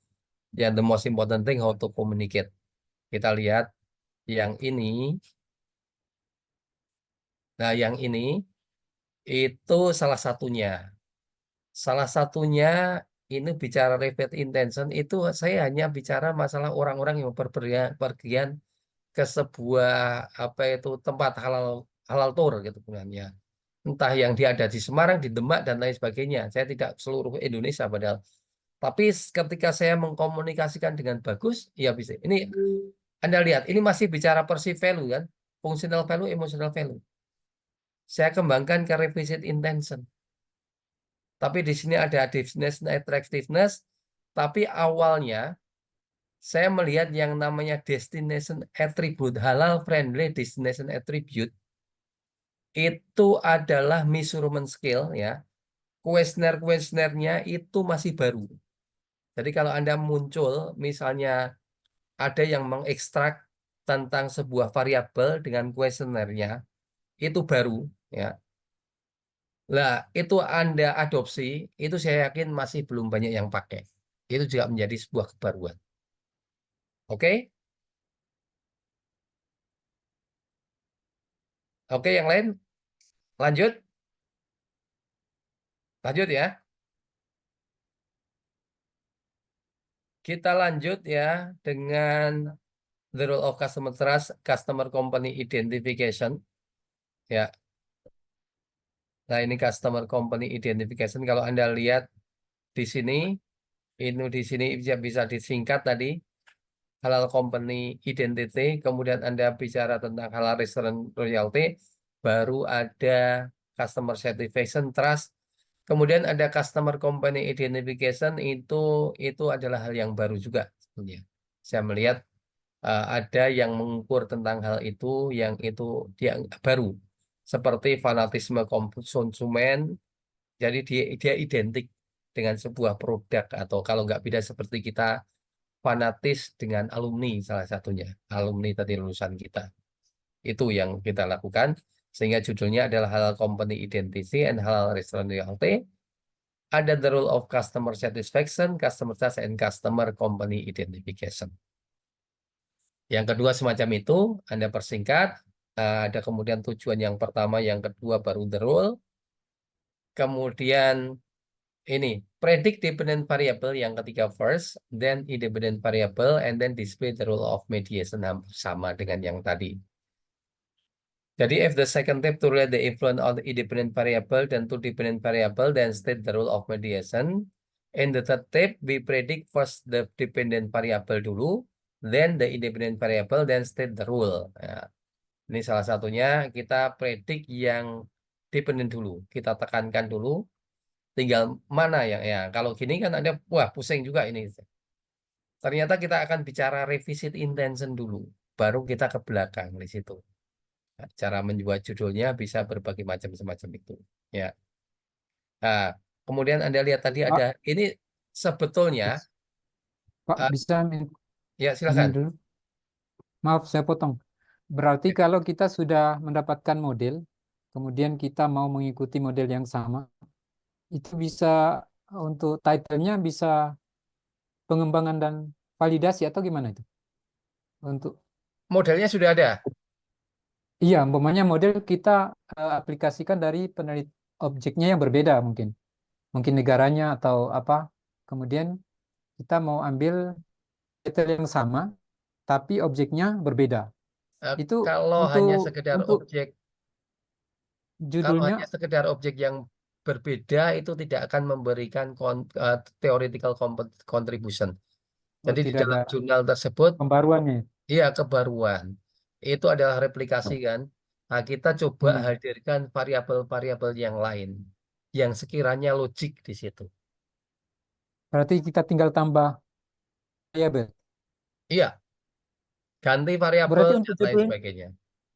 Yang the most important thing how to communicate. Kita lihat yang ini. Nah, yang ini itu salah satunya. Salah satunya ini bicara repeat intention itu saya hanya bicara masalah orang-orang yang berpergian ke sebuah apa itu tempat halal tour gitu kan ya. Entah yang dia ada di Semarang, di Demak dan lain sebagainya. Saya tidak seluruh Indonesia padahal. Tapi ketika saya mengkomunikasikan dengan bagus, ya bisa. Ini Anda lihat, ini masih bicara perceived value kan, functional value, emotional value. Saya kembangkan ke revisit intention. Tapi di sini ada definition attractiveness. Tapi awalnya saya melihat yang namanya destination attribute, halal friendly destination attribute, itu adalah measurement scale ya. Kuesioner-kuesionernya itu masih baru. Jadi kalau Anda muncul, misalnya ada yang mengekstrak tentang sebuah variabel dengan kuesionernya, itu baru ya. Lah, itu Anda adopsi, itu saya yakin masih belum banyak yang pakai. Itu juga menjadi sebuah kebaruan. Oke? Oke, yang lain? Lanjut? Lanjut ya. Kita lanjut ya dengan the role of customer trust, customer company identification. Ya. Nah, ini customer company identification. Kalau Anda lihat di sini, ini di sini bisa disingkat tadi. Halal company identity, kemudian Anda bicara tentang halal restaurant royalty, baru ada customer satisfaction trust, kemudian ada customer company identification, itu adalah hal yang baru juga sebenarnya. Saya melihat ada yang mengukur tentang hal itu, yang itu dia baru, seperti fanatisme konsumen, jadi dia identik dengan sebuah produk, atau kalau nggak beda seperti kita fanatis dengan alumni salah satunya, alumni tadi lulusan kita. Itu yang kita lakukan, sehingga judulnya adalah Halal Company Identity and Halal Restaurant Royalty. Ada the role of customer satisfaction, customer trust, and customer company identification. Yang kedua semacam itu, Anda persingkat. Ada kemudian tujuan yang pertama, yang kedua baru the role. Kemudian ini predict dependent variable yang ketiga first, then independent variable, and then display the role of mediation, sama dengan yang tadi. Jadi if the second step to relate the influence of the independent variable dan two dependent variable, then state the role of mediation. In the third step, we predict first the dependent variable dulu, then the independent variable, then state the rule. Ya. Ini salah satunya kita predik yang dependent dulu, kita tekankan dulu. Tinggal mana yang ya kalau gini kan ada wah pusing juga ini. Ternyata kita akan bicara revisit intention dulu, baru kita ke belakang di situ. Nah, cara membuat judulnya bisa berbagai macam semacam itu. Ya. Nah, kemudian Anda lihat tadi Pak, ada ini sebetulnya Pak eh, bisa ya ini silakan. dulu. Maaf, saya potong. Berarti kalau kita sudah mendapatkan model, kemudian kita mau mengikuti model yang sama, itu bisa untuk title-nya bisa pengembangan dan validasi atau gimana itu? Untuk Modelnya sudah ada. iya, umpamanya model kita aplikasikan dari objeknya yang berbeda mungkin. mungkin negaranya atau apa. Kemudian kita mau ambil title yang sama, tapi objeknya berbeda. Itu Kalau untuk hanya sekedar untuk objek, kalau judulnya hanya sekedar objek yang berbeda itu tidak akan memberikan theoretical contribution. Jadi di tidak ada dalam jurnal tersebut, pembaruannya. iya kebaruan. Itu adalah replikasi kan. Nah, kita coba Hmm. hadirkan variabel-variabel yang lain yang sekiranya logik di situ. Berarti kita tinggal tambah variabel. Iya, ganti variabel Berarti dan lain sebagainya.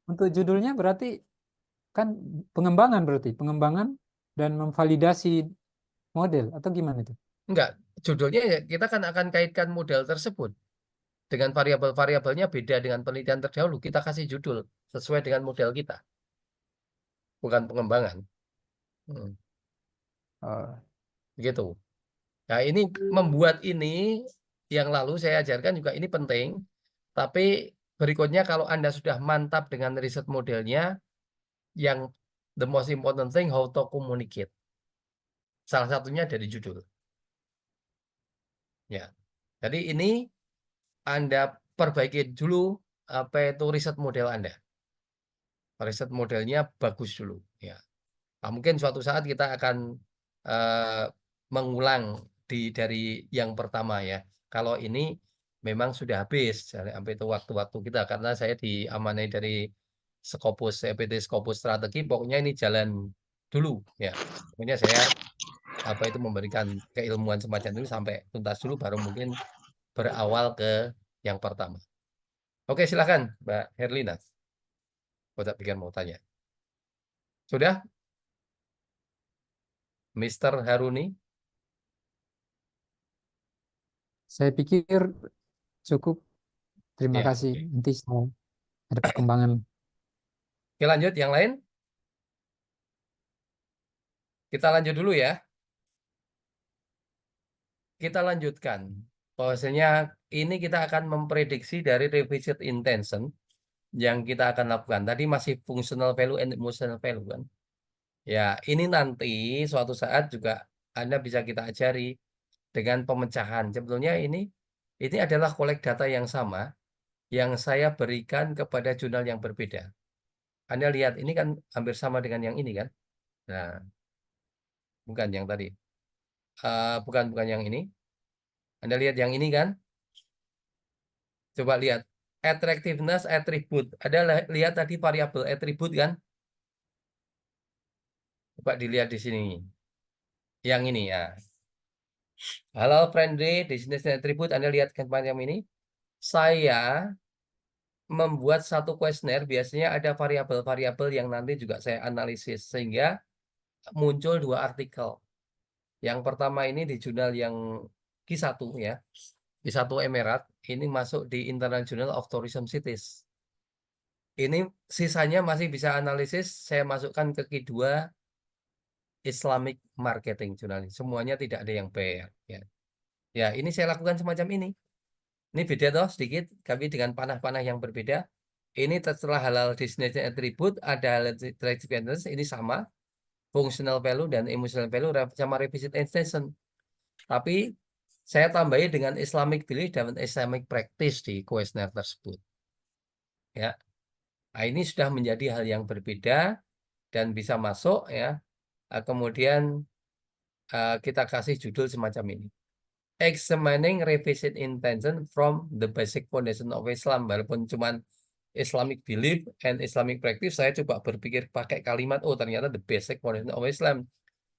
untuk judulnya berarti kan pengembangan, berarti pengembangan dan memvalidasi model atau gimana itu? Enggak, judulnya ya kita kan akan kaitkan model tersebut dengan variabel-variabelnya beda dengan penelitian terdahulu. Kita kasih judul sesuai dengan model kita, bukan pengembangan. Gitu. Nah, ini membuat ini yang lalu saya ajarkan juga ini penting. Tapi berikutnya kalau Anda sudah mantap dengan riset modelnya, yang the most important thing how to communicate. Salah satunya dari judul. Ya. Jadi ini Anda perbaiki dulu apa itu riset model Anda. Riset modelnya bagus dulu. Ya. Nah, mungkin suatu saat kita akan eh, mengulang dari yang pertama ya. Kalau ini memang sudah habis, sampai itu waktu-waktu kita karena saya diamanai dari Scopus, EPT Scopus Strategi, pokoknya ini jalan dulu ya. Pokoknya saya apa itu memberikan keilmuan semacam itu sampai tuntas dulu, baru mungkin berawal ke yang pertama. Oke, silakan Mbak Herlina. Saya pikir mau tanya. Sudah, Mr. Haruni? Saya pikir cukup. Terima Ya, kasih. oke. Nanti saya ada perkembangan. Oke, lanjut yang lain. Kita lanjut dulu ya. Kita lanjutkan. Bahwasanya ini kita akan memprediksi dari revisit intention yang kita akan lakukan. Tadi masih functional value and emotional value kan. Ya, ini nanti suatu saat juga Anda bisa kita ajari dengan pemecahan. Sebetulnya ini adalah kolek data yang sama yang saya berikan kepada jurnal yang berbeda. Anda lihat ini kan hampir sama dengan yang ini kan. Nah, bukan yang tadi. Bukan yang ini. Anda lihat yang ini kan? Coba lihat. Attractiveness attribute. Ada lihat tadi variabel attribute kan? Coba dilihat di sini. Yang ini ya. Halo friendly, destination attribute. Anda lihat kan macam ini. Saya membuat satu kuesioner. Biasanya ada variabel-variabel yang nanti juga saya analisis. Sehingga muncul dua artikel. Yang pertama ini di jurnal yang Q1 ya. Q1 Emirat. Ini masuk di International Journal of Tourism Cities. Ini sisanya masih bisa analisis. Saya masukkan ke Q2 Islamic Marketing Journal. Semuanya tidak ada yang PR. Ya. Ya, ini saya lakukan semacam ini. Ini beda toh sedikit, tapi dengan panah-panah yang berbeda. Ini setelah halal destination attribute, ada halal attribute, ini sama. Functional value dan emotional value sama revisit intention. Tapi saya tambahi dengan Islamic belief dan Islamic practice di kuesioner tersebut. Ya. Nah, ini sudah menjadi hal yang berbeda dan bisa masuk ya. Kemudian kita kasih judul semacam ini. Examining revisit intention from the basic foundation of Islam. Walaupun cuman Islamic belief and Islamic practice, saya coba berpikir pakai kalimat, oh ternyata the basic foundation of Islam.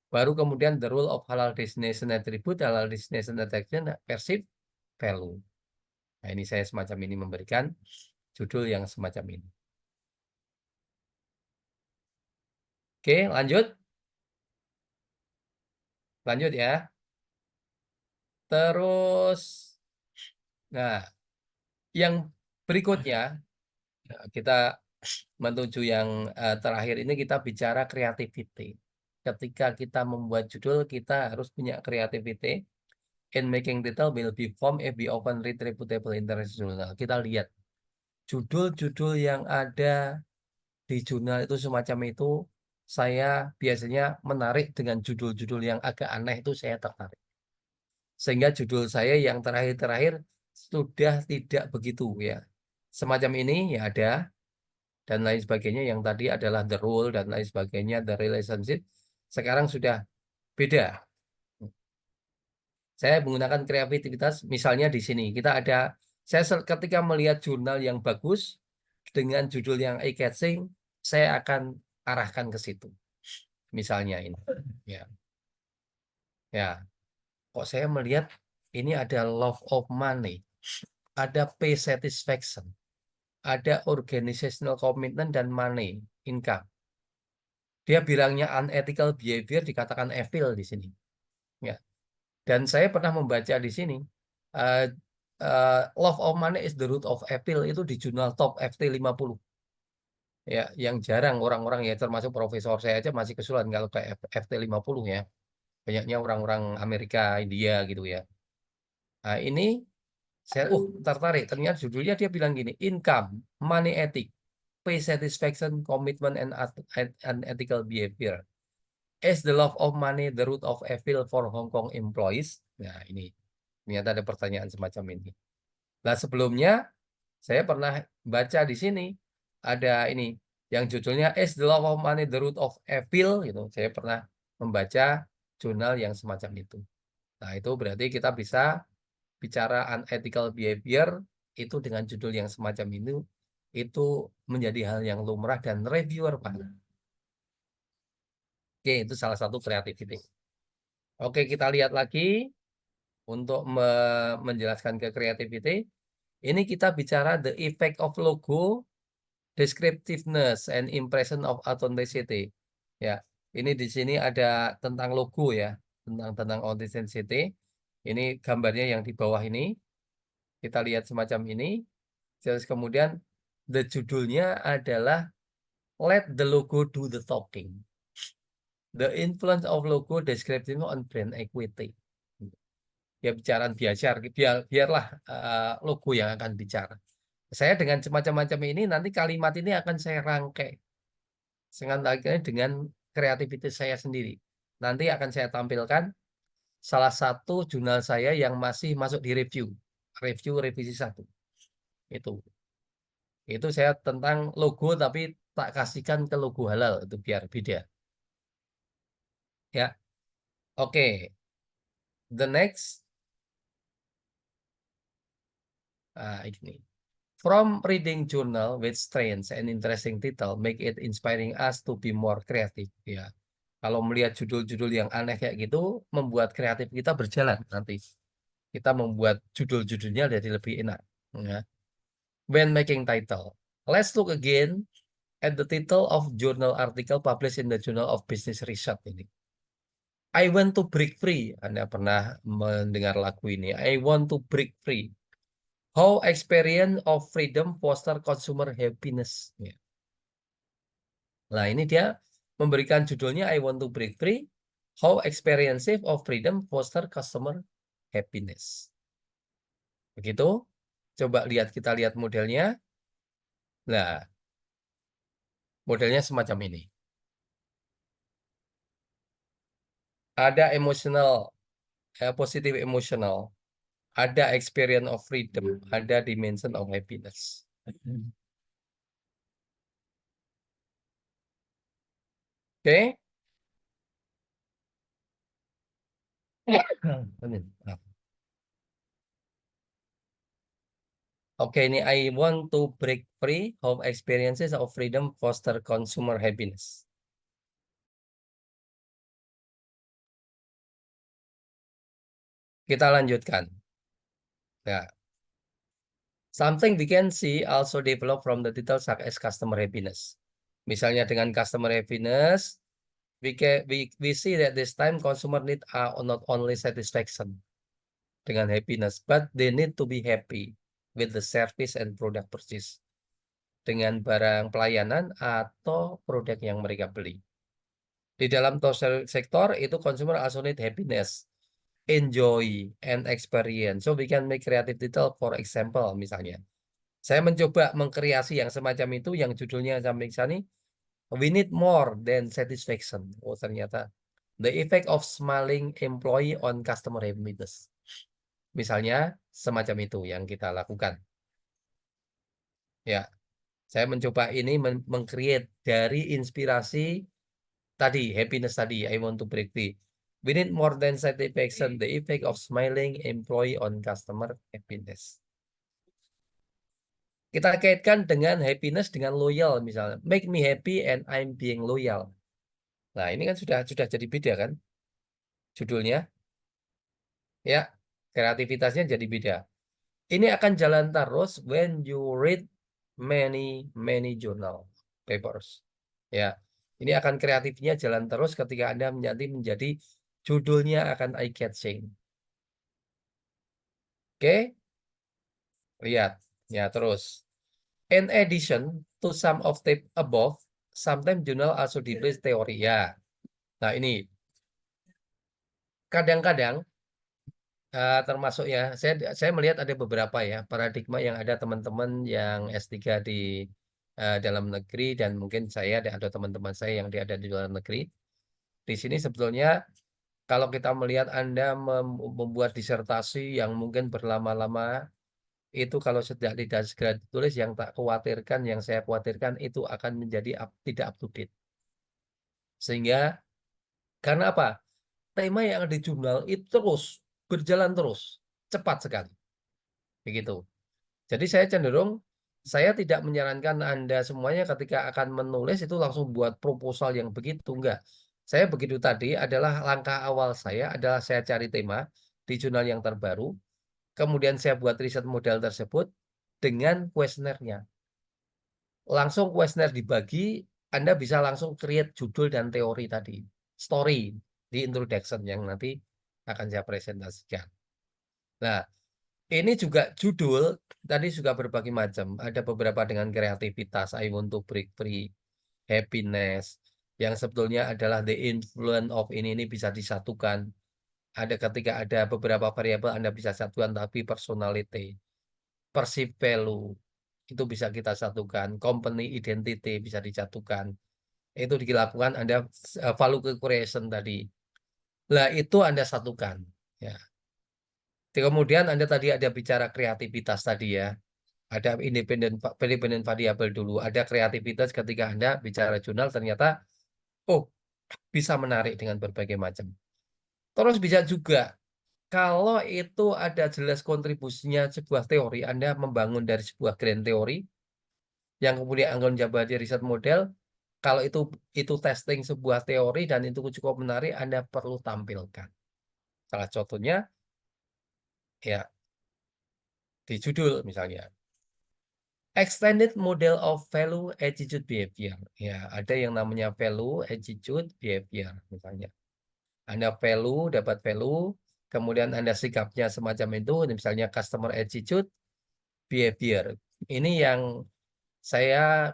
Baru kemudian the rule of halal destination attribute, halal destination attraction, perceived value. Nah, ini saya semacam ini memberikan judul yang semacam ini. Oke, lanjut. Lanjut ya. Terus, nah, yang berikutnya, kita menuju yang terakhir ini kita bicara creativity. Ketika kita membuat judul, kita harus punya creativity. In making title will be formed if we often read reputable international. Kita lihat judul-judul yang ada di jurnal itu semacam itu saya biasanya menarik dengan judul-judul yang agak aneh itu saya tertarik. Sehingga judul saya yang terakhir-terakhir sudah tidak begitu ya. Semacam ini ya ada, dan lain sebagainya. Yang tadi adalah the role dan lain sebagainya, the relationship. Sekarang sudah beda. Saya menggunakan kreativitas, misalnya di sini kita ada, ketika melihat jurnal yang bagus dengan judul yang eye-catching, saya akan arahkan ke situ. Misalnya ini, ya, kok saya melihat ini ada love of money, ada pay satisfaction, ada organizational commitment dan money, income. Dia bilangnya unethical behavior, dikatakan evil di sini. Ya. Dan saya pernah membaca di sini, love of money is the root of evil, itu di jurnal Top FT50. Ya, yang jarang orang-orang ya, termasuk profesor saya aja masih kesulitan kalau kayak FT50 ya. Banyaknya orang-orang Amerika, India gitu ya. Nah, ini saya tertarik. Ternyata judulnya dia bilang gini, income, money ethic, pay satisfaction, commitment, and ethical behavior. Is the love of money the root of evil for Hong Kong employees? Nah, ini ternyata ada pertanyaan semacam ini. Nah, sebelumnya saya pernah baca di sini ada ini yang judulnya Is the love of money the root of evil? Gitu. Saya pernah membaca jurnal yang semacam itu. Nah, itu berarti kita bisa bicara unethical behavior itu dengan judul yang semacam itu menjadi hal yang lumrah dan reviewer Pak. Oke, itu salah satu creativity. Oke, kita lihat lagi untuk menjelaskan ke creativity. Ini kita bicara the effect of logo, descriptiveness, and impression of authenticity. Ya, ini di sini ada tentang logo ya, tentang authenticity. Ini gambarnya yang di bawah ini. Kita lihat semacam ini. Terus kemudian the judulnya adalah Let the logo do the talking. The influence of logo descriptive on brand equity. Ya bicara biarlah logo yang akan bicara. Saya dengan semacam-macam ini nanti kalimat ini akan saya rangkai dengan kreativitas saya sendiri. Nanti akan saya tampilkan salah satu jurnal saya yang masih masuk di review revisi 1. Itu saya tentang logo tapi tak kasihkan ke logo halal itu biar beda. Ya. Oke. The next. Ini. From reading journal with strange and interesting title, make it inspiring us to be more creative. Ya, kalau melihat judul-judul yang aneh kayak gitu, membuat kreatif kita berjalan nanti. Kita membuat judul-judulnya jadi lebih enak. Ya. When making title, let's look again at the title of journal article published in the Journal of Business Research ini. I want to break free. Anda pernah mendengar lagu ini? I want to break free. How experience of freedom foster consumer happiness. Ya. Nah, ini dia memberikan judulnya I want to break free. How experience of freedom foster customer happiness. Begitu. Coba kita lihat modelnya. Nah, modelnya semacam ini. Ada emotional, positive emotional. Ada experience of freedom. Ada dimension of happiness. Oke. Oke, ini I want to break free, how experiences of freedom foster consumer happiness. Kita lanjutkan. Nah, something we can see also develop from the title such as customer happiness. Misalnya dengan customer happiness, we see that this time consumer need are not only satisfaction dengan happiness, but they need to be happy with the service and product purchase. Dengan barang pelayanan atau produk yang mereka beli. Di dalam sektor itu consumer also need happiness, enjoy, and experience. So we can make creative title, for example, misalnya. Saya mencoba mengkreasi yang semacam itu, yang judulnya sampai sini, We need more than satisfaction. Oh, ternyata the effect of smiling employee on customer happiness. Misalnya semacam itu yang kita lakukan. Ya, saya mencoba ini meng-create dari inspirasi tadi, happiness tadi, I want to break free. We need more than satisfaction, the effect of smiling employee on customer happiness. Kita kaitkan dengan happiness dengan loyal misalnya. Make me happy and I'm being loyal. Nah, ini kan sudah jadi beda kan judulnya. Ya, kreativitasnya jadi beda. Ini akan jalan terus when you read many journal papers. Ya, ini akan kreatifnya jalan terus ketika Anda menjadi judulnya akan eye catching. Oke, lihat ya terus. In addition to some of the above, sometimes journal also displays teori ya. Nah ini kadang-kadang termasuk ya, saya melihat ada beberapa ya paradigma yang ada teman-teman yang S3 di dalam negeri dan mungkin saya ada teman-teman saya yang ada di luar negeri. Di sini sebetulnya kalau kita melihat Anda membuat disertasi yang mungkin berlama-lama, itu kalau tidak segera ditulis, yang saya khawatirkan itu akan menjadi tidak up to date. Sehingga karena apa? Tema yang ada di jurnal itu terus berjalan terus, cepat sekali. Begitu. Jadi saya cenderung saya tidak menyarankan Anda semuanya ketika akan menulis itu langsung buat proposal yang begitu, enggak. Saya begitu tadi adalah langkah awal saya adalah saya cari tema di jurnal yang terbaru, kemudian saya buat riset model tersebut dengan kuesionernya. Langsung kuesioner dibagi, Anda bisa langsung create judul dan teori tadi. Story di introduction yang nanti akan saya presentasikan. Nah, ini juga judul tadi juga berbagai macam. Ada beberapa dengan kreativitas, I want to break free, happiness, yang sebetulnya adalah the influence of ini bisa disatukan. Ada ketika ada beberapa variabel Anda bisa satukan, tapi personality, perceived value, itu bisa kita satukan. Company identity bisa disatukan. Itu dilakukan Anda value creation tadi. Nah, itu Anda satukan. Ya. Kemudian Anda tadi ada bicara kreativitas tadi ya. Ada independen variabel dulu. Ada kreativitas ketika Anda bicara jurnal ternyata, oh bisa menarik dengan berbagai macam. Terus bisa juga, kalau itu ada jelas kontribusinya sebuah teori, Anda membangun dari sebuah grand teori, yang kemudian Anda mencoba di riset model, kalau itu testing sebuah teori dan itu cukup menarik, Anda perlu tampilkan. Salah contohnya, ya di judul misalnya. Extended model of value, attitude, behavior. Ya, ada yang namanya value, attitude, behavior misalnya. Anda value, dapat value, kemudian Anda sikapnya semacam itu, misalnya customer attitude, behavior. Ini yang saya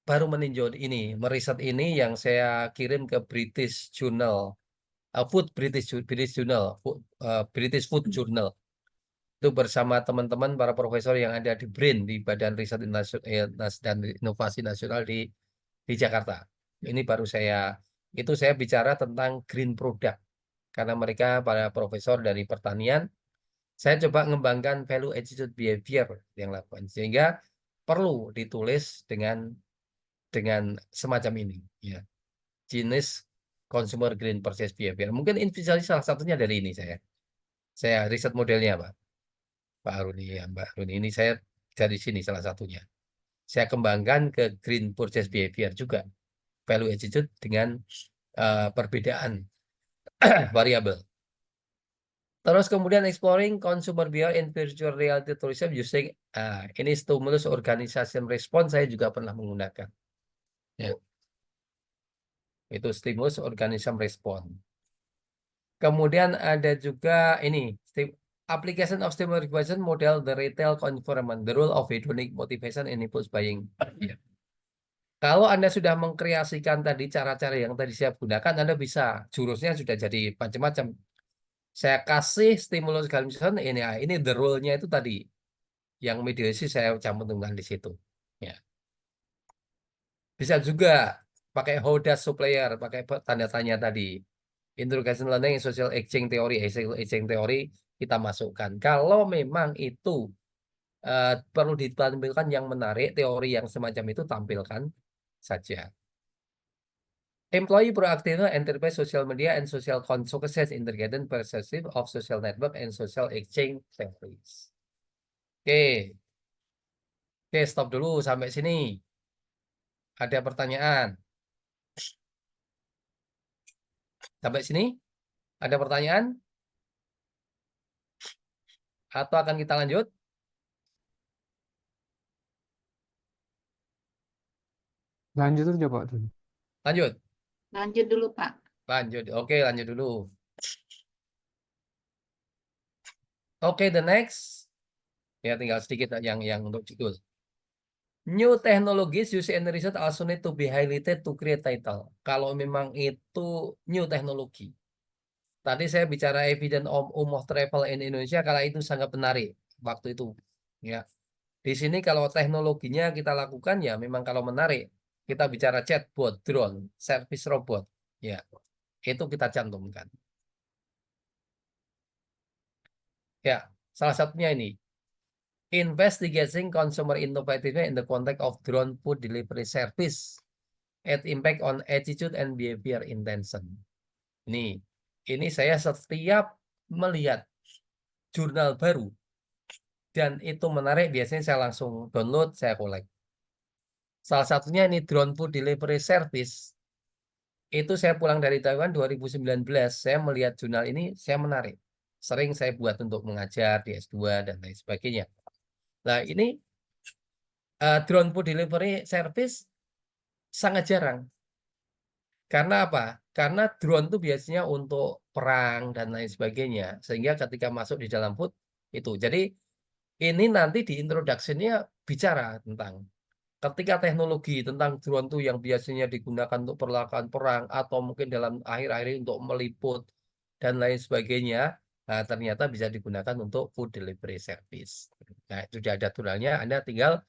baru meninjau ini, meriset ini yang saya kirim ke British Journal, British Journal, British Food Journal. Itu bersama teman-teman para profesor yang ada di BRIN, di Badan Riset dan Inovasi Nasional di Jakarta. Ini baru saya bicara tentang green product karena mereka para profesor dari pertanian. Saya coba mengembangkan value, attitude, behavior yang lakukan sehingga perlu ditulis dengan semacam ini ya. Jenis consumer green purchase behavior. Mungkin inspirasi salah satunya dari ini saya riset modelnya Pak Aruni ya Mbak Aruni, ini saya dari sini salah satunya. Saya kembangkan ke green purchase behavior juga, value attitude dengan perbedaan variabel. Terus kemudian exploring consumer behavior in virtual reality tourism using ini stimulus organization response saya juga pernah menggunakan. Ya. Itu stimulus organism response. Kemudian ada juga ini application of stimulus model the retail conformance, the role of hedonic motivation in impulse buying. Ya. Kalau Anda sudah mengkreasikan tadi cara-cara yang tadi saya gunakan, Anda bisa jurusnya sudah jadi macam-macam. Saya kasih stimulus organisation ini the role-nya itu tadi yang mediasi saya cantumkan di situ. Ya. Bisa juga pakai how does supplier, pakai tanda tanya tadi. Interrogation learning, social exchange theory, kita masukkan. Kalau memang itu perlu ditampilkan yang menarik, teori yang semacam itu tampilkan saja. Employee proactive enterprise social media and social consequences integrated perspective of social network and social exchange theories. Oke, stop dulu sampai sini. Ada pertanyaan? Sampai sini? Ada pertanyaan? Atau akan kita lanjut? Lanjut aja Pak dulu. Lanjut. Lanjut dulu, Pak. Lanjut. Oke, lanjut dulu. Oke, the next. Ya, tinggal sedikit yang untuk judul. New technologies used in research also need to be highlighted to create title. Kalau memang itu new teknologi. Tadi saya bicara evidence of travel in Indonesia, kalau itu sangat menarik waktu itu. Ya. Di sini kalau teknologinya kita lakukan ya memang kalau menarik. Kita bicara chatbot, drone, service robot. Ya. Itu kita cantumkan. Ya, salah satunya ini. Investigating consumer innovativeness in the context of drone food delivery service at impact on attitude and behavior intention. Ini saya setiap melihat jurnal baru dan itu menarik, biasanya saya langsung download, saya collect. Salah satunya ini drone food delivery service. Itu saya pulang dari Taiwan 2019, saya melihat jurnal ini, saya menarik. Sering saya buat untuk mengajar di S2 dan lain sebagainya. Nah, ini drone food delivery service sangat jarang. Karena apa? Karena drone itu biasanya untuk perang dan lain sebagainya. Sehingga ketika masuk di dalam food itu. Jadi ini nanti di introduction-nya bicara tentang ketika teknologi tentang drone itu yang biasanya digunakan untuk perlakuan perang atau mungkin dalam akhir-akhir ini untuk meliput dan lain sebagainya. Nah, ternyata bisa digunakan untuk food delivery service. Nah, itu sudah ada aturannya, Anda tinggal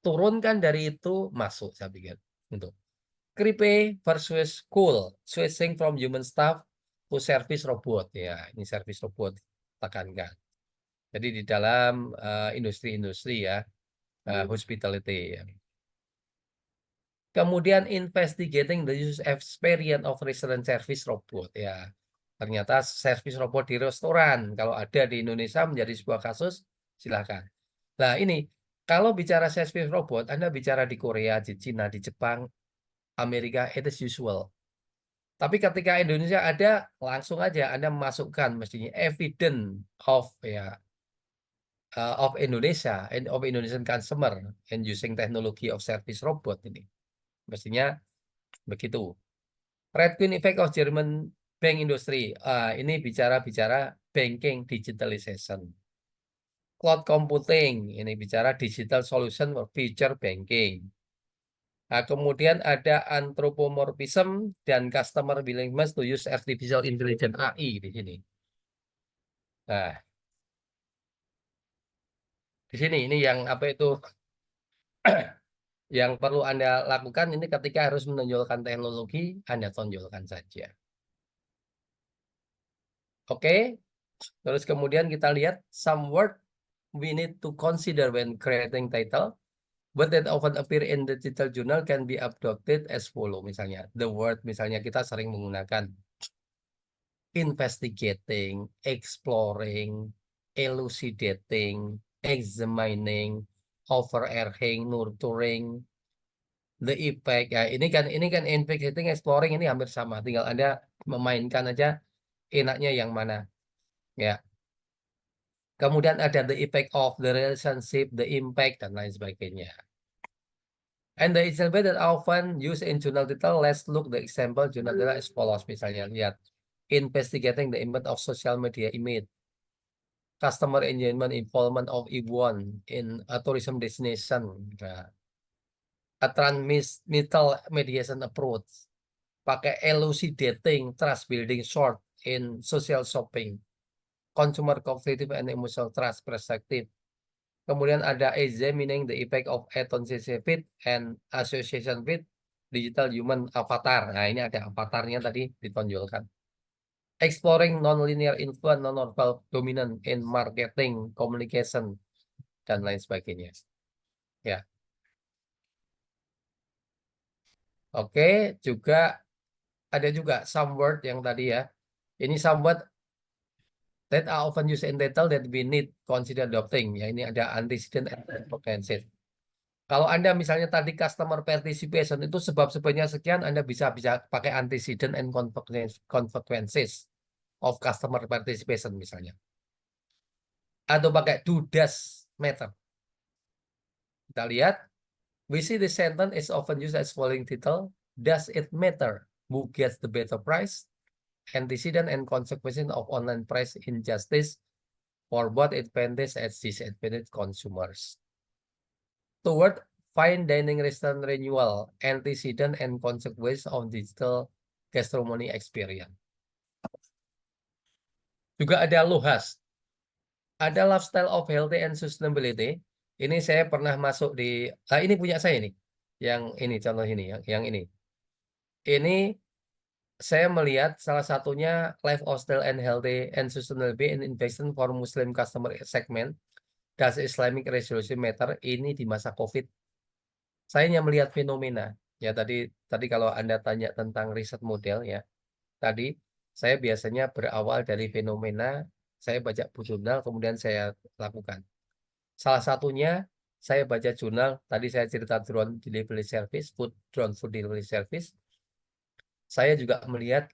turunkan dari itu, masuk saya pikir. Untuk Kripe versus Cool, switching from human staff to service robot. Ya, ini service robot tekankan. Jadi di dalam industri-industri ya, hospitality. Ya. Kemudian investigating the use experience of restaurant service robot. Ya, ternyata service robot di restoran kalau ada di Indonesia menjadi sebuah kasus, silakan. Nah ini kalau bicara service robot, Anda bicara di Korea, di Cina, di Jepang, Amerika, it is usual. Tapi ketika Indonesia ada, langsung aja Anda masukkan mestinya evidence of of Indonesia and of Indonesian consumer and using technology of service robot ini. Mestinya begitu. Red Queen Effect of German Bank Industry. Ini bicara banking digitalization. Cloud computing, ini bicara digital solution for future banking. Nah, kemudian ada anthropomorphism dan customer willingness to use artificial intelligence AI di sini. Nah, di sini ini yang apa itu yang perlu Anda lakukan ini ketika harus menonjolkan teknologi, Anda tonjolkan saja. Oke. Terus kemudian kita lihat some word we need to consider when creating title. But that often appear in the digital journal can be adopted as follow. Misalnya, the word, misalnya kita sering menggunakan investigating, exploring, elucidating, examining, overarching, nurturing, the effect. Ya, ini kan investigating, exploring ini hampir sama. Tinggal Anda memainkan aja enaknya yang mana. Ya. Kemudian ada the effect of the relationship, the impact, dan lain sebagainya. And the example that often used in journal title, let's look the example journal title as follows. Misalnya, lihat. Investigating the impact of social media image. Customer engagement involvement of everyone in a tourism destination. Nah, a transmittal mediation approach. Pakai elucidating, trust building short in social shopping. Consumer cognitive and emotional trust perspective. Kemudian ada examining the effect of authenticity fit and association fit digital human avatar. Nah, ini ada avatarnya tadi ditonjolkan. Exploring non-linear influence, non-verbal dominant in marketing, communication, dan lain sebagainya. Ya. Oke, juga ada juga some word yang tadi ya. Ini some word that are often used in detail that we need consider adopting. Ya, ini ada antecedent and comprehensive. Kalau Anda misalnya tadi customer participation itu sebab-sebabnya sekian, Anda bisa pakai antecedent and consequences of customer participation misalnya. Atau pakai do does matter. Kita lihat, we see the sentence is often used as following title. Does it matter who gets the better price? Antecedent and consequences of online price injustice for both advantage and disadvantage consumers. Toward fine dining restaurant renewal, antecedent and consequences of digital gastronomy experience. Juga ada LOHAS. Ada lifestyle of healthy and sustainability. Ini saya pernah masuk di, ini punya saya nih. Yang ini contoh ini, yang ini. Ini saya melihat salah satunya lifestyle and healthy and sustainability in investment for Muslim customer segment. Does Islamic resolution matter? Ini di masa COVID. Saya hanya melihat fenomena. Ya tadi kalau Anda tanya tentang riset model ya. Tadi saya biasanya berawal dari fenomena, saya baca jurnal kemudian saya lakukan. Salah satunya saya baca jurnal, tadi saya cerita drone delivery service, drone food delivery service. Saya juga melihat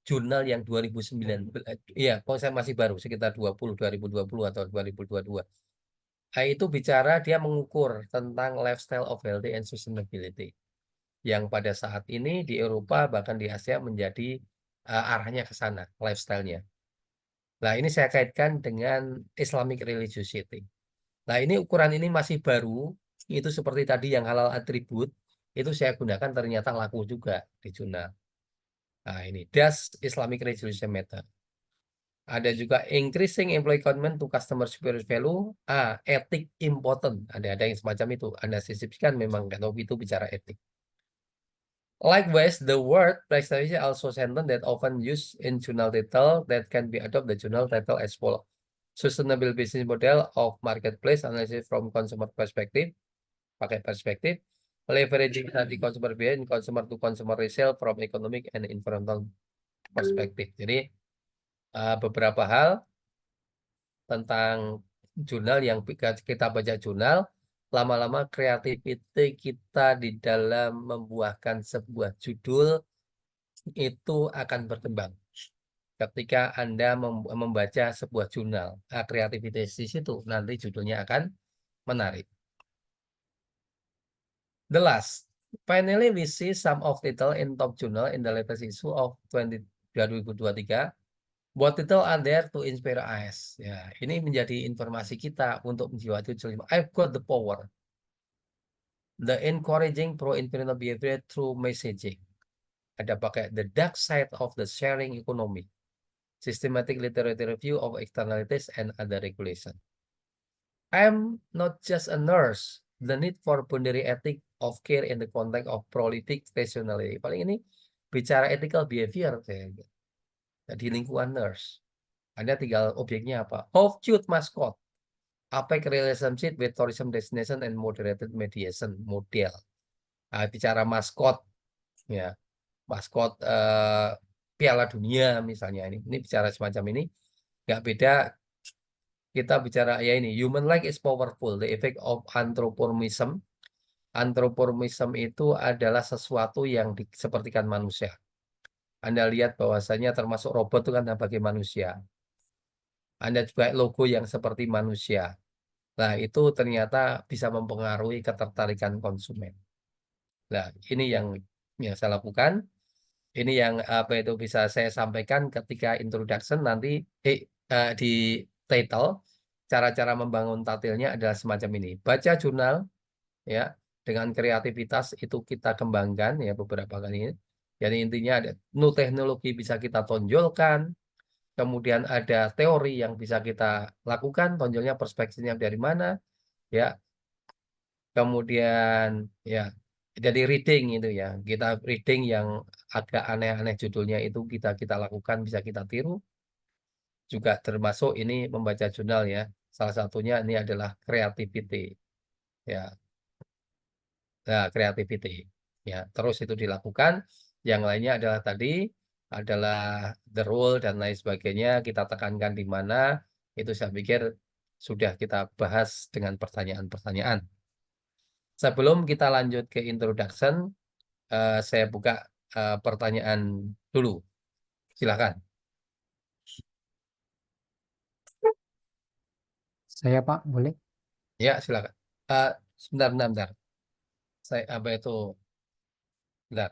jurnal yang 2009, iya, kalau saya masih baru, sekitar 2020 atau 2022. Nah, itu bicara dia mengukur tentang lifestyle of healthy and sustainability. Yang pada saat ini di Eropa bahkan di Asia menjadi arahnya ke sana, lifestyle-nya. Nah, ini saya kaitkan dengan Islamic religiosity. Nah, ini ukuran ini masih baru, itu seperti tadi yang halal atribut, itu saya gunakan ternyata laku juga di jurnal. Nah, ini does Islamic resolution matter. Ada juga increasing employee commitment to customer superior value. Etik important. Ada yang semacam itu. Anda sisipkan memang kalau itu bicara etik. Likewise, the word presentation also sentence that often used in journal title that can be adopted the journal title as follows. Sustainable business model of marketplace analysis from consumer perspective. Pakai perspektif. Leveraging tadi consumer behavior, consumer to consumer resale from economic and environmental perspective. Jadi beberapa hal tentang jurnal yang kita baca jurnal, lama-lama kreativiti kita di dalam membuahkan sebuah judul itu akan berkembang. Ketika Anda membaca sebuah jurnal, kreativitas di situ, nanti judulnya akan menarik. The last, finally we see some of title in top journal in the latest issue of 2023. What title are there to inspire us? Ya, ini menjadi informasi kita untuk menjiwai judul. I've got the power. The encouraging pro-environmental behavior through messaging. Ada pakai the dark side of the sharing economy. Systematic literature review of externalities and other regulation. I'm not just a nurse. The need for boundary ethic of care in the context of prolific rationality. Paling ini bicara ethical behavior di lingkungan nurse. Anda tinggal objeknya apa? Of cute mascot. Affect relationship with tourism destination and moderated mediation model. Nah, bicara maskot, ya, maskot Piala Dunia misalnya ini bicara semacam ini, nggak beda. Kita bicara ya ini human like is powerful. The effect of anthropomorphism. Anthropomorphism itu adalah sesuatu yang sepertikan manusia. Anda lihat bahwasanya termasuk robot itu kan sebagai manusia. Anda juga logo yang seperti manusia. Nah, itu ternyata bisa mempengaruhi ketertarikan konsumen. Nah, ini yang saya lakukan. Ini yang itu bisa saya sampaikan ketika introduction nanti di title. Cara-cara membangun title-nya adalah semacam ini. Baca jurnal ya dengan kreativitas itu kita kembangkan ya beberapa kali ini. Jadi intinya ada new teknologi bisa kita tonjolkan. Kemudian ada teori yang bisa kita lakukan, tonjolnya perspektifnya dari mana, ya. Kemudian ya jadi reading itu ya. Kita reading yang agak aneh-aneh judulnya itu kita lakukan, bisa kita tiru. Juga termasuk ini membaca jurnal ya. Salah satunya ini adalah creativity. Ya. Nah, creativity. Ya, terus itu dilakukan. Yang lainnya adalah tadi adalah the rule dan lain sebagainya. Kita tekankan di mana. Itu saya pikir sudah kita bahas dengan pertanyaan-pertanyaan. Sebelum kita lanjut ke introduction, saya buka pertanyaan dulu. Silakan. Saya Pak, boleh? Ya, silakan. Sebentar. Saya apa itu? Bentar.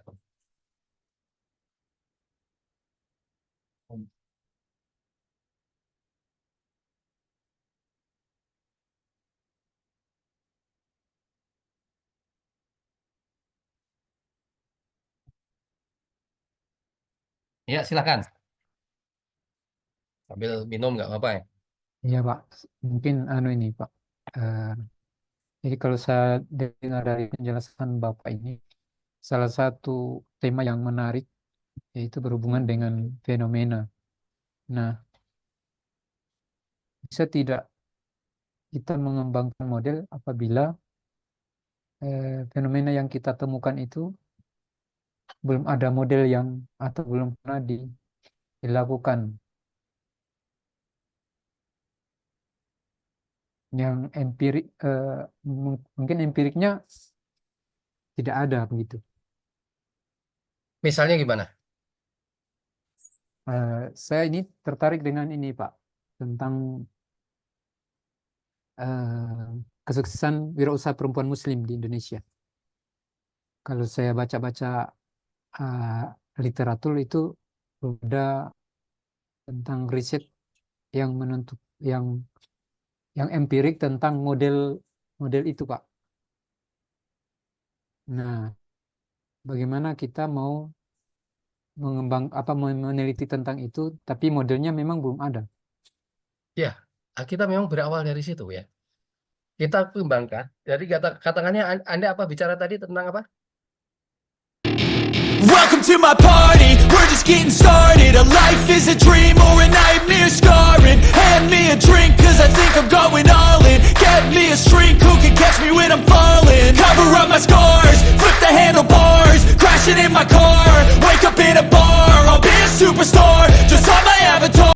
Ya, silakan. Sambil minum nggak apa-apa ya. Iya Pak, mungkin ini Pak. Jadi kalau saya dengar dari penjelasan Bapak ini, salah satu tema yang menarik yaitu berhubungan dengan fenomena. Nah, bisa tidak kita mengembangkan model apabila fenomena yang kita temukan itu belum ada model yang atau belum pernah dilakukan, yang empirik, mungkin empiriknya tidak ada begitu. Misalnya gimana? Saya ini tertarik dengan ini Pak, tentang kesuksesan wirausaha perempuan Muslim di Indonesia. Kalau saya baca-baca literatur itu sudah tentang riset yang menentuk, yang empirik tentang model itu Pak. Nah, bagaimana kita mau meneliti tentang itu, tapi modelnya memang belum ada. Ya, kita memang berawal dari situ ya. Kita kembangkan. Jadi katakannya Anda apa bicara tadi tentang apa? Welcome to my party, we're just getting started. A life is a dream or a nightmare scarring. Hand me a drink cause I think I'm going all in. Get me a shrink who can catch me when I'm falling. Cover up my scars,